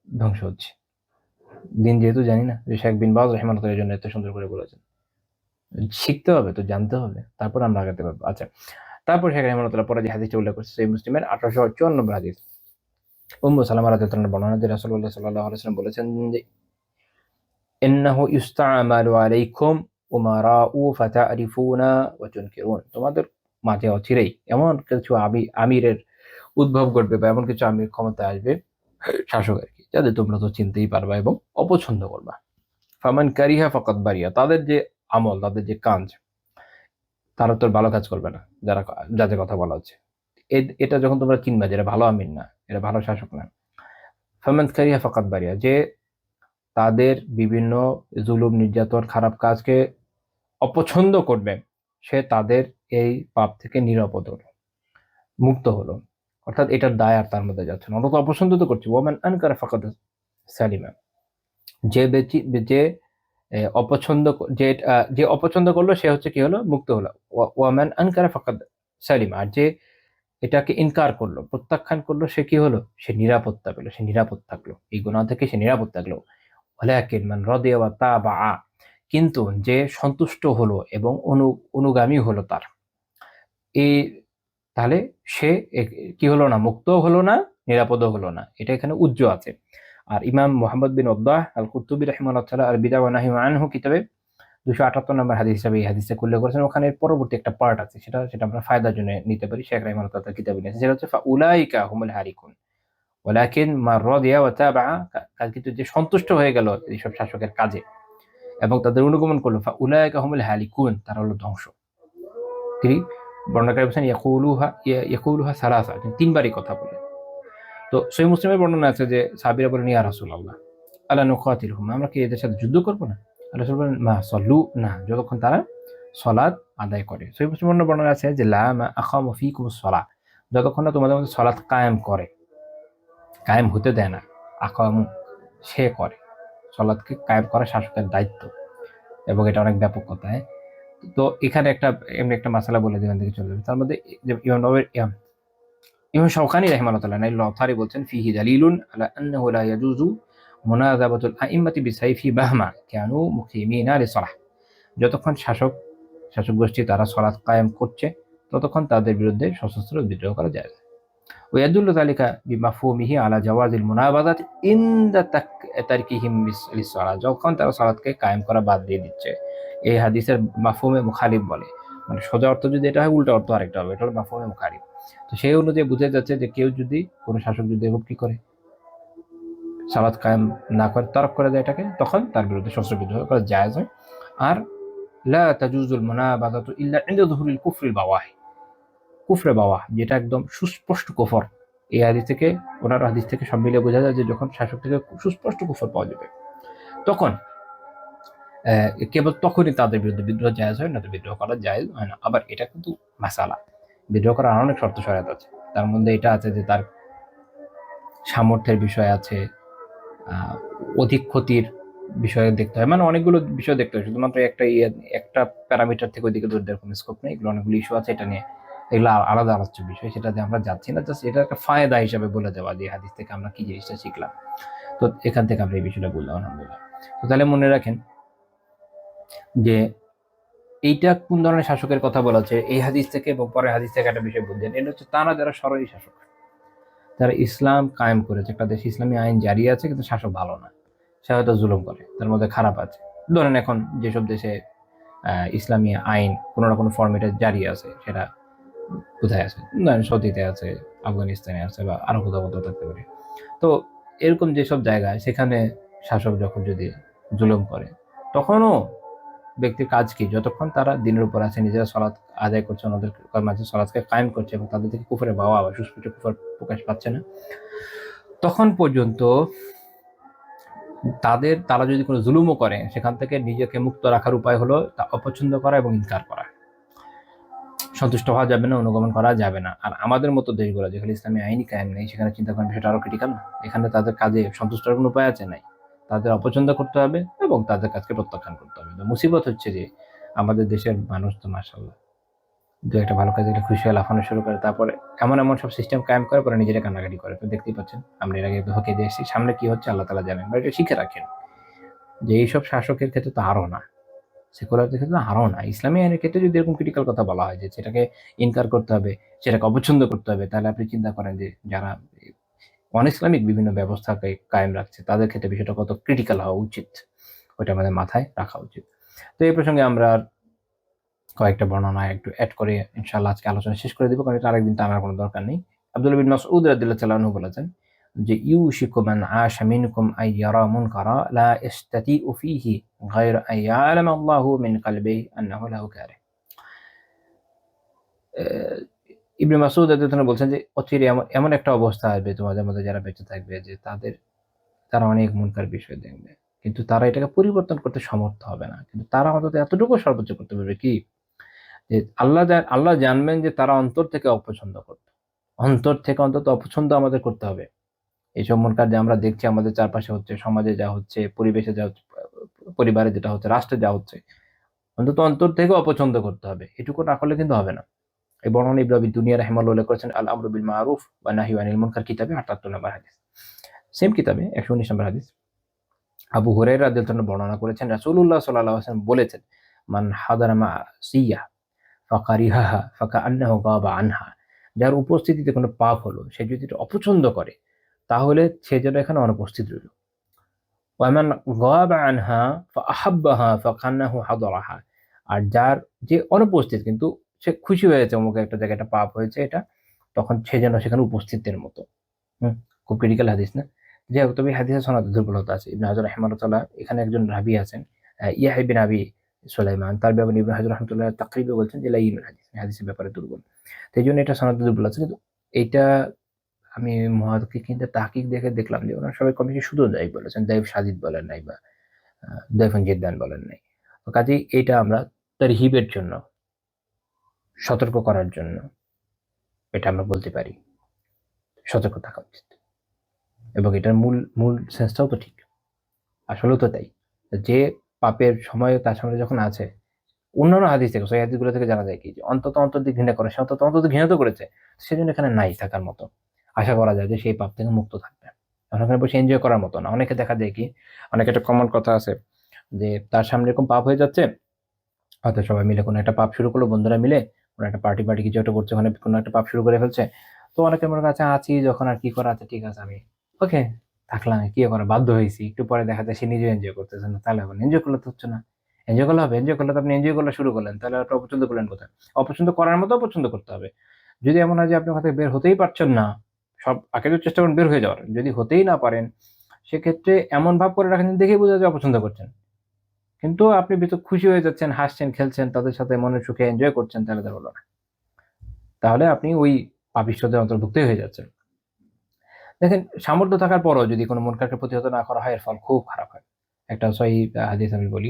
ধ্বংস হচ্ছি। দিন যেহেতু জানি না, যে শেখ বিন বাজ রহমানুল্লাহ এর জন্য এত সুন্দর করে বলেছেন, শিখতে হবে তো, জানতে হবে, তারপর আমরা আগাতে পারবো। আচ্ছা, তারপর শেখ রহমানুল্লাহ পরে যে হাদিসটা উল্লেখ করছে সেই মুসলিমের 1854 নম্বর হাদিস, উম্মু সালামা রাদিয়াল্লাহু আনহা বর্ণনা, যে রাসূলুল্লাহ সাল্লাল্লাহু আলাইহি ওয়াসাল্লাম বলেছেন যে ইন্নাহু ইউস্তা'মালু আলাইকুম উমারাউ ফাতারিফুনা ওয়া তুনকিরুন, তোমাদের মাঝে অচিরেই এমন কিছু আমিরের উদ্ভব ঘটবে বা এমন কিছু আমির ক্ষমতায় আসবে, শাসক আর কি, যাদের তোমরা তো চিনতেই পারবা এবং অপছন্দ করবা। ফামান কারিহা ফাকাদ বারিয়া, তাদের যে আমল, তাদের যে কাজ, তারা তো ভালো কাজ করবে না, যাদের কথা বলা হচ্ছে। এটা যখন তোমরা চিনবা যে এটা ভালো আমির না, এটা ভালো শাসক না। ফামান কারিহা ফাকাদ বারিয়া, যে তাদের বিভিন্ন জুলুম, নির্যাতন, খারাপ কাজকে অপছন্দ করবে, সে তাদের এই পাপ থেকে নিরাপদ হলো, মুক্ত হলো। অর্থাৎ এটার দায় আর তার মধ্যে যাচ্ছে না, অন্তত অপছন্দ তো করছে। ওয়ামান আনকারা ফাকাদ সালিমা, যে যে অপছন্দ যে অপছন্দ করলো সে হচ্ছে কি হলো, মুক্ত হলো। ওয়ামান আনকারা ফাকাদ সালিমা, আর যে এটাকে ইনকার করলো, প্রত্যাখ্যান করলো, সে কি হলো, সে নিরাপত্তা পেলো, সে নিরাপদ থাকলো, এই গুনাহ থেকে সে নিরাপদ থাকলো। ওয়ালাকিন মান রাদিয়া ওয়া তাবা, কিন্তু যে সন্তুষ্ট হলো এবং অনুগামী হলো তার, এই তাহলে সে কি হলো না, মুক্তও হলো না, নিরাপদও হলো না। এটা এখানে উজ্জ্ব আছে। আর ইমাম মুহাম্মদ বিন ওদ্দাহ আল কুরতুবী রাহিমাহুল্লাহ তাআলা আর বিদা ওয়া নাহি আনহু কিতাবে 278 নম্বর হাদিস হিসাবে এই হাদিসটা উল্লেখ করেছেন। ওখানে পরবর্তী একটা পার্ট আছে, সেটা আমরা ফায়দার জন্য নিতে পারি। শেখ রাহিমাহুল্লাহ তাআলা কিতাবে নিয়েছেন, সেটা হচ্ছে ফাউলাইকা হুমুল হারিকুন ওয়ালাকিন মান রাদিয়া ওয়া তাবা, কিন্তু যে সন্তুষ্ট হয়ে গেল এইসব শাসকের কাজে এবং তাদের অনুগমন করলো, ফাউলাইকা হুমুল হালিকুন, তারা হলো ধ্বংস। তিনি বর্ণনাকারী বলছেন ইয়াকুলুহা সালাসা, তিনবারই কথা বলে। তো সহিহ মুসলিমের বর্ণনা আছে যে সাহাবীরা বলেন, ইয়া রাসূলুল্লাহ আলা নুকাতিলহুম, আমরা কি এদের সাথে যুদ্ধ করব না? আল্লাহ রাসূল বলেন, মা সাল্লু, না, যতক্ষণ তারা সালাত আদায় করে। সহিহ মুসলিমের বর্ণনা আছে যে লা মা আকামু ফীকুমুস সালাহ, যতক্ষণ না তোমাদের মধ্যে সালাত কায়েম করে, কায়েম হতে দেয় না। আকামু, সে করে, সালাতকে কায়েম করা শাসকের দায়িত্ব, এবং এটা অনেক ব্যাপক কথা। হ্যাঁ, তো এখানে এমনি একটা মাসালা বলে দিবেন থেকে চলে যাবে। তার মধ্যে যে ইমাম শাওকানি রাহিমাহুল্লাহ তাআলা নাইল আওতারি বলছেন, ফিহি দালিলুন আলা আন্নাহু লা ইয়াজুজু মুনাযাবাতুল আইম্মাতি বিসাইফি বাহমা কানু মুকিমিনা লিসালাহ, যতক্ষণ শাসক গোষ্ঠী তারা সালাত কায়েম করছে, ততক্ষণ তাদের বিরুদ্ধে সশস্ত্র বিদ্রোহ করা যায়। ওয়াদুল্লু যালিকা বিমাফহুমিহি আলা জাওয়াজিল মুনাবাযাত ইনদা তারকিহিম লিসসালাহ, যখন তারা সালাতকে কায়েম করা বাদ দিয়ে দিচ্ছে। এই হাদিসের মাফহুমে মুখালিফ বলে, মানে সোজা অর্থ যদি এটা হয়, উল্টা অর্থ আরেকটা হবে, এটা হলো মাফহুমে মুখালিফ। তো সেই অনুযায়ী বোঝা যাচ্ছে যে কেউ যদি, কোনো শাসক যদি এরকম কি করে, সালাত কায়েম না করে, তরক করে দেয় এটাকে, তখন তার বিরুদ্ধে সশস্ত্র বিদ্রোহ করা জায়েজ হয়। আর লা তাজুজুল মুনাবাযাতু ইল্লা ইনদা যুহুরিল কুফরিল বাওয়াহ, কুফরে বাওয়াহ, যেটা একদম সুস্পষ্ট কুফর। এই হাদিস থেকে, ওনার হাদিস থেকে সব মিলিয়ে বোঝা যায় যে যখন শাসক থেকে সুস্পষ্ট কুফর পাওয়া যাবে, তখন কেবল তখনই তাদের বিরুদ্ধে বিদ্রোহ জায়েজ হয়, না তো বিদ্রোহ করা জায়েজ হয় না। আবার এটা কিন্তু মাসালা, বিদ্রোহ করার অনেক শর্ত শরীয়ত আছে। তার মধ্যে এটা আছে যে তার সামর্থ্যের বিষয় আছে, অধিক ক্ষতির বিষয়ে দেখতে হয়, মানে অনেকগুলো বিষয় দেখতে হয়, শুধুমাত্র একটা প্যারামিটার থেকে ওইদিকে ধরে দেওয়ার কোনো স্কোপ নেই। এগুলো অনেকগুলো ইস্যু আছে, এটা নিয়ে এগুলো আলাদা আলোচ্য বিষয়, সেটাতে আমরা যাচ্ছি না। জাস্ট এটা একটা ফায়দা হিসাবে বলে দেওয়া যে হাদিস থেকে আমরা কি জিনিসটা শিখলাম। তো এখান থেকে আমরা এই বিষয়টা বললাম, আলহামদুলিল্লাহ। তো তাহলে মনে রাখেন যে এইটা কোন ধরনের শাসকের কথা বলা হচ্ছে এই হাদিস থেকে, এবং পরের হাদিস থেকে একটা বিষয় বুঝছেন, এটা হচ্ছে তারা যারা সরই শাসক, যারা ইসলাম কায়েম করেছে, একটা দেশে ইসলামী আইন জারি আছে কিন্তু শাসক ভালো না, সে হয়তো জুলুম করে, তার মধ্যে খারাপ আছে। ধরেন এখন যেসব দেশে ইসলামী আইন কোনো না কোনো ফর্মেটে জারি আছে, সেটা কোথায় আছে, ধরেন সৌদিতে আছে, আফগানিস্তানে আছে, বা আরো কোথাও কোথাও থাকতে পারে। তো এরকম যেসব জায়গায়, সেখানে শাসক যখন যদি জুলুম করে, তখনও ব্যক্তির কাজ কি, যতক্ষণ তারা দিনের উপর আছে, নিজেরা সালাত আদায় করছে, ওনাদের মাঝে সালাতকে কায়েম করছে, এবং তাদের থেকে কুফরে বাওয়া বা সুস্পষ্ট কুফর প্রকাশ পাচ্ছে না, তখন পর্যন্ত তারা যদি কোনো জুলুমও করে, সেখান থেকে নিজেকে মুক্ত রাখার উপায় হলো তা অপছন্দ করা এবং ইনকার করা। সন্তুষ্ট হওয়া যাবে না, অনুগমন করা যাবে না। আর আমাদের মতো দেশগুলো যেখানে ইসলামী আইনই কায়েম নেই, সেখানে চিন্তা করার বিষয়টা আরো ক্রিটিক্যাল না। এখানে তাদের কাজে সন্তুষ্ট হওয়ার কোনো উপায় আছে নাই, তাদের অপছন্দ করতে হবে এবং তাদের কাজকে প্রত্যাখ্যান করতে হবে। তো মুসিবত হচ্ছে যে আমাদের দেশের মানুষ তো মাশাআল্লাহ দু একটা ভালো কাজে খুশি হয়ে লাফানো শুরু করে, তারপরে এমন সব সিস্টেম কায়েম করে, পরে নিজেরা কান্নাকাটি করে। তো দেখতেই পাচ্ছেন, আমরা এর আগে হকে দিয়ে এসেছি, সামনে কি হচ্ছে আল্লাহ তাআলা জানেন। এটা শিখে রাখেন যে এইসব শাসকের ক্ষেত্রে তো আরো না, সেকুলারদের ক্ষেত্রে আরও না, ইসলামী আইনের ক্ষেত্রে যদি এরকম ক্রিটিক্যাল কথা বলা হয় যে সেটাকে ইনকার করতে হবে, সেটাকে অপছন্দ করতে হবে, তাহলে আপনি চিন্তা করেন যে যারা অন ইসলামিক বিভিন্ন ব্যবস্থাকে কায়েম রাখছে, তাদের ক্ষেত্রে বিষয়টা কত ক্রিটিক্যাল হওয়া উচিত। ওইটা আমাদের মাথায় রাখা উচিত। তো এই প্রসঙ্গে আমরা কয়েকটা বর্ণনা একটু অ্যাড করে ইনশাআল্লাহ আজকে আলোচনা শেষ করে দিব, কারণ এটা আরেকদিন তো আমার কোনো দরকার নেই। আব্দুল্লাহ বিন মাসউদ রাদিয়াল্লাহু তাআলা আনহু বলেছেন যে ইউশিকু মান আশা মিনকুম আন ইয়ারা মুনকারা লা ইস্তাতিউ ফীহি গায়রা আন ইয়ালামা আল্লাহু মিন কলবিহি আন্নাহু লাহু কারিহ। ইবনে মাসউদ রাদিয়াল্লাহু তাআলা বলছেন যে অচিরে এমন একটা অবস্থা আসবে তোমাদের মধ্যে যারা বেঁচে থাকবে যে তারা অনেক মুনকার বিষয় দেখবে, কিন্তু তারা এটাকে পরিবর্তন করতে সমর্থ হবে না। কিন্তু তারা অন্তত এতটুকু সর্বোচ্চ করতে পারবে কি, যে আল্লাহ জানবেন যে তারা অন্তর থেকে অপছন্দ করত। অন্তর থেকে অন্তত অপছন্দ আমাদের করতে হবে। এইসব মুনকার যে আমরা দেখছি আমাদের চারপাশে হচ্ছে, সমাজে যা হচ্ছে, পরিবেশে যা হচ্ছে, পরিবারে যেটা হচ্ছে, রাষ্ট্রে যা হচ্ছে, অন্তত অন্তর থেকে অপছন্দ করতে হবে। এটুকু না করলে কিন্তু হবে না। এই বর্ণনা ইবনে আবি দুনিয়া রাহিমাহুল্লাহ উল্লেখ করেছেন আল আমরু বিল মারুফ ওয়া নাহয়ু আনিল মুনকার কিতাবে ৭৮ নম্বর হাদিস। সেম কিতাবে ১১৯ নম্বর হাদিস। আবু হুরায়রা রাদিয়াল্লাহু আনহু বর্ণনা করেছেন রাসূলুল্লাহ সাল্লাল্লাহু আলাইহি ওয়াসাল্লাম বলেছেন, মান হাদারা মা'সিয়াহ ফাকারিহাহা ফাকান্নাহু গাবা আনহা। যার উপস্থিতিতে কোনো পাপ হলো সে যদি এটা অপছন্দ করে তাহলে সে যেন এখানে অনুপস্থিত রইল। ওয়া মান গাবা আনহা ফাআহাব্বাহা ফাকান্নাহু হাদারাহা। আর যার যে অনুপস্থিত কিন্তু সে খুশি হয়েছে অমুক একটা জায়গায় একটা পাপ হয়েছে এটা, তখন সে যেন সেখানে উপস্থিতের মতো। খুব ক্রিটিক্যাল হাদিস না? যাই হোক, তবে হাদিসের সনদে দুর্বলতা আছে। ইবনে হাজার রাহিমাহুল্লাহ এখানে একজন রাবী আছেন, ইয়াহয়া বিন আবি সুলাইমান, তার ব্যাপারে ইবনে হাজার রাহমাতুল্লাহ তাকরিবে বলছেন যে লাইনুল হাদিস, হাদিসের ব্যাপারে দুর্বল। তো এইজন্য এটা সনদে দুর্বল আছে। কিন্তু এইটা আমি মুহাক্কিকিনদের তাহকিক দেখে দেখলাম যে ওনারা সবাই কম বেশি শুধু দায়ীফ বলেছেন, দায়ীফ শাযিদ বলেন নাই বা দায়ীফুন জিদ্দান বলেন নাই। তো কাজেই এইটা আমরা তারহিবের জন্য, সতর্ক করার জন্য এটা আমরা বলতে পারি। সতর্ক থাকা উচিত। এবং এটার মূল সেন্সটাও তো ঠিক। আসলেও তো তাই। যে পাপের সময় তার সামনে যখন আছে, অন্যান্য হাদিস থেকে, সহিহ হাদিসগুলো থেকে জানা যায় কি যে অন্তত দিয়ে ঘৃণা করে, সে অন্তত ঘৃণা তো করেছে। সেজন্য এখানে নাই থাকার মতো। আশা করা যায় যে সেই পাপ থেকে মুক্ত থাকবে। এখন ওখানে বসে এনজয় করার মতো না। অনেকে দেখা যায় কি, অনেক একটা কমন কথা আছে যে তার সামনে এরকম পাপ হয়ে যাচ্ছে, হয়তো সবাই মিলে কোনো একটা পাপ শুরু করলো, বন্ধুরা মিলে কোনো একটা পার্টি কিছু একটা করছে, ওখানে কোনো একটা পাপ শুরু করে ফেলছে। তো অনেকের মনে কাছে আছি যখন আর কি করা আছে, ঠিক আছে আমি ওকে থাকলাম, কি করা, বাধ্য হয়েছি। একটু পরে দেখা যায় সে নিজেও এনজয় করতেছে না, তাহলে হবে না। এনজয় করলে তো হচ্ছে না। এনজয় করলে হবে, এনজয় করলে তো আপনি এনজয় করা শুরু করলেন, তাহলে আপনি অপছন্দ করলেন কোথায়? অপছন্দ করার মতো অপছন্দ করতে হবে। যদি এমন হয় যে আপনি ওখান থেকে বের হতেই পারছেন না, সব আগে তো চেষ্টা করেন বের হয়ে যাওয়ার, যদি হতেই না পারেন সেক্ষেত্রে এমন ভাব করে রাখেন দেখেই বোঝা যায় অপছন্দ করছেন, কিন্তু আপনি ভিতর খুশি হয়ে যাচ্ছেন, হাসছেন, খেলছেন, তাদের সাথে মনের সুখে এনজয় করছেন, তাহলে তো হলো না। তাহলে আপনি ওই পাপিষ্ঠদের অন্তর্ভুক্তই হয়ে যাচ্ছেন। দেখেন, সামর্থ্য থাকার পরও যদি কোনো মুনকারকে প্রতিহত না করা হয়, এর ফল খুব খারাপ হয়। একটা সহিহ হাদিস আমি বলি,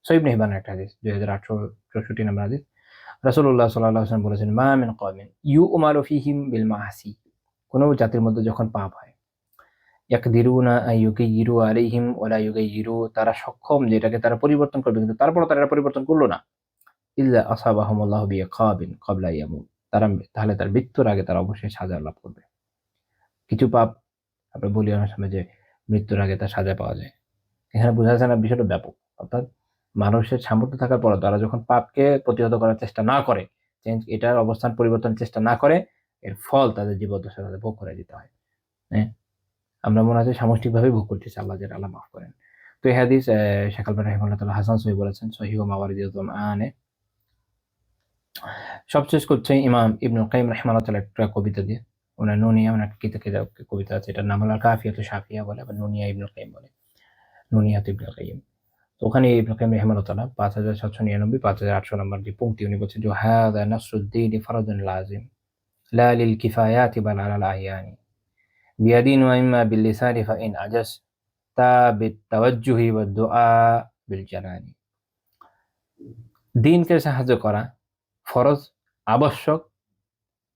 সহিহ ইবনে হিব্বানের একটা হাদিস, 2864 নম্বর হাদিস। রাসূলুল্লাহ সাল্লাল্লাহু আলাইহি ওয়াসাল্লাম বলেছেন, মা মিন কওমিন ইউ'মারু ফীহিম বিল মাআসি। কোন জাতির মধ্যে যখন পাপ হয়, ইয়াকদিরুনা আন ইউগাইয়িরু আলাইহিম ওয়া লা ইউগাইয়িরু, তারা সক্ষম যে এটাকে তারা পরিবর্তন করবে, কিন্তু তারপরও তারা এটা পরিবর্তন করলো না। ইল্লা আসাবাহুমুল্লাহু বিইকাবিন ক্বাবলা ইয়ামুত, তাহলে তার মৃত্যুর আগে তারা অবশ্যই সাজা লাভ করবে। কিছু পাপ আমরা বলি অনেক সময় যে মৃত্যুর আগে তার সাজা পাওয়া যায়। এখানে বোঝা যাচ্ছে না, বিষয়টা ব্যাপক। অর্থাৎ মানুষের সামর্থ্য থাকার পরও তারা যখন পাপকে প্রতিহত করার চেষ্টা না করে, এটার অবস্থান পরিবর্তনের চেষ্টা না করে, এর ফল তাদের জীবদ্দশায় তাদের ভোগ করে দিতে হয়। হ্যাঁ? আমরা মনে হয় সামষ্টিকভাবে ভোগ করতেছি, আল্লাহ মাফ করেন। তো এই হাদিস শেখ আলবানী রাহিমাহুল্লাহ তাআলা হাসান সহিহ বলেছেন, সহিহ মাওয়ারিদুল কুরআনে। সবশেষ করছে ইমাম ইবনুল কাইয়িম রাহিমাহুল্লাহ তাআলা একটা কবিতা দিয়ে। ওনার নুনিয়া, ওনার কবিতা আছে, এটার নাম হলো কাফিয়াতুশ শাফিয়া বলে, আবার নুনিয়া ইবনুল কাইয়িম বলে, নুনিয়াত ইবনুল কাইয়িম। তো ওখানে ইবনুল কাইয়িম রাহিমাহুল্লাহ তাআলা 5799 5800 নম্বর যে পংক্তি উনি বলছেন যে হাযা নাসরুদ্দীন ফারদুন লাযিম লা লিল কিফায়াতি বাল আলাল আহয়ানি বিয়াদিন ওয়া ইম্মা বিল লিসানি ফা ইন আজাজতা বিত তাওয়াজ্জুহি ওয়াদ দুআ বিল জানানি। দ্বীনকে সাহায্য করা ফরজ, আবশ্যক।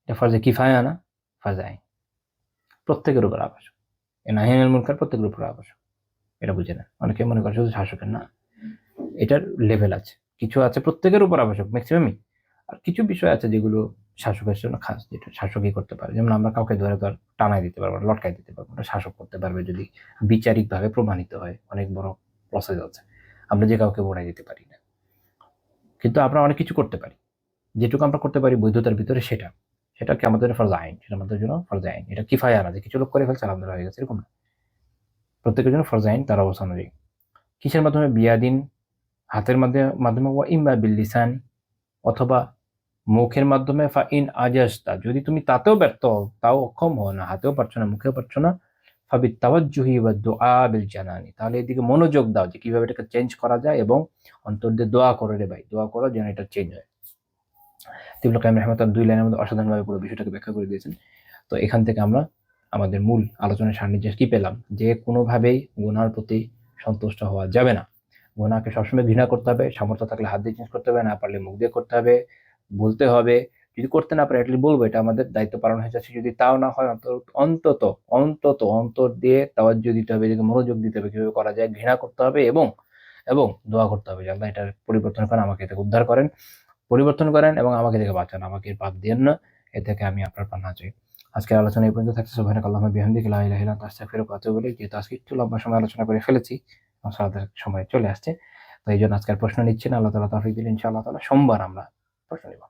এটা ফরজে কিফায়া না, ফরজ আইন। প্রত্যেকের উপর আবশ্যক। এই নাহি আনিল মুনকার প্রত্যেকের উপর আবশ্যক। এটা বুঝে না। অনেকে মনে করে শুধু শাসকের, না। এটার লেভেল আছে। কিছু আছে প্রত্যেকের উপর আবশ্যক, ম্যাক্সিমামই। আর কিছু বিষয় আছে যেগুলো শাসকের জন্য খাস, যেটা শাসকই করতে পারে। যেমন আমরা কাউকে ধরে টানায় দিতে পারবো না, লটকায় দিতে পারবো না। শাসক করতে পারবে যদি বিচারিকভাবে প্রমাণিত হয়। অনেক বড় প্রসেস আছে। আমরা যে কাউকে বোড়াই দিতে পারি না। কিন্তু আমরা অনেক কিছু করতে পারি। যেটুকু আমরা করতে পারি বৈধতার ভিতরে সেটাকে আমাদের ফরজ আইন, সেটা আমাদের জন্য ফরজ আইন। এটা কিফায়া না যে কিছু লোক করে ফেলছে আলহামদুলিল্লাহ হয়ে গেছে, এরকম না। প্রত্যেকের জন্য ফরজ আইন তার অবস্থান অনুযায়ী। কিসের মাধ্যমে? বিয়াদিন, হাতের মাধ্যমে ওয়া ইম্মা বিল লিসান, অথবা মুখের মাধ্যমে। ফা ইন আজাজতা, যদি তুমি তাতেও ব্যর্থ হও, তাও অক্ষম হও না, হাতেও পারছো না, মুখেও পারছো না, ফাবিত তাওয়াজ্জুহি ওয়াদ দুআ বিল জানানি, তাহলে এদিকে মনোযোগ দাও যে কিভাবে এটাকে চেঞ্জ করা যায়, এবং অন্তর দিয়ে দোয়া করো রে ভাই, দোয়া করো যেন এটা চেঞ্জ হয়। ইবনে কাইয়িম রাহিমাহুল্লাহ 2 লাইনের মধ্যে অসাধারণভাবে পুরো বিষয়টাকে ব্যাখ্যা করে দিয়েছেন। তো এখান থেকে আমরা আমাদের মূল আলোচনার সান্নিধ্যে কি পেলাম? যে কোনোভাবেই গুনার প্রতি সন্তুষ্ট হওয়া যাবে না। গুনাহকে সবসময় ঘৃণা করতে হবে, সামর্থ্য থাকলে হাত দিয়ে চেঞ্জ করতে হবে, না পারলে মুখ দিয়ে করতে হবে, বলতে হবে। যদি করতে না পারি এটলিস্ট বলবো, এটা আমাদের দায়িত্ব পালন হয়ে যাচ্ছে। যদি তাও না হয় অন্তত অন্তর দিয়ে তাওয়াজ্জুহ দিতে হবে, এদিকে মনোযোগ দিতে হবে, কিভাবে করা যায়, ঘৃণা করতে হবে, এবং দোয়া করতে হবে যে আল্লাহ এটার পরিবর্তন করেন, আমাকে এটাকে উদ্ধার করেন, পরিবর্তন করেন, এবং আমাকে থেকে বাঁচান, আমাকে এর পাপ দিয়েন না, এ থেকে আমি আপনার পানাহ চাই। আজকের আলোচনা এই পর্যন্ত থাকছে। সুবহানাকাল্লাহুম্মা বিহামদিকা লা ইলাহা ইল্লা আনতা আস্তাগফিরুকা ওয়া আতুবু ইলাইক। যেহেতু আজকে একটু লম্বা সময় আলোচনা করে ফেলেছি, এবং সালাতের সময় চলে আসছে, তো এই জন্য আজকে আর প্রশ্ন নিচ্ছি না। আল্লাহ তাআলা তৌফিক দিলে ইনশাআল্লাহ তাআলা সোমবার আমরা প্রশ্ন নিব।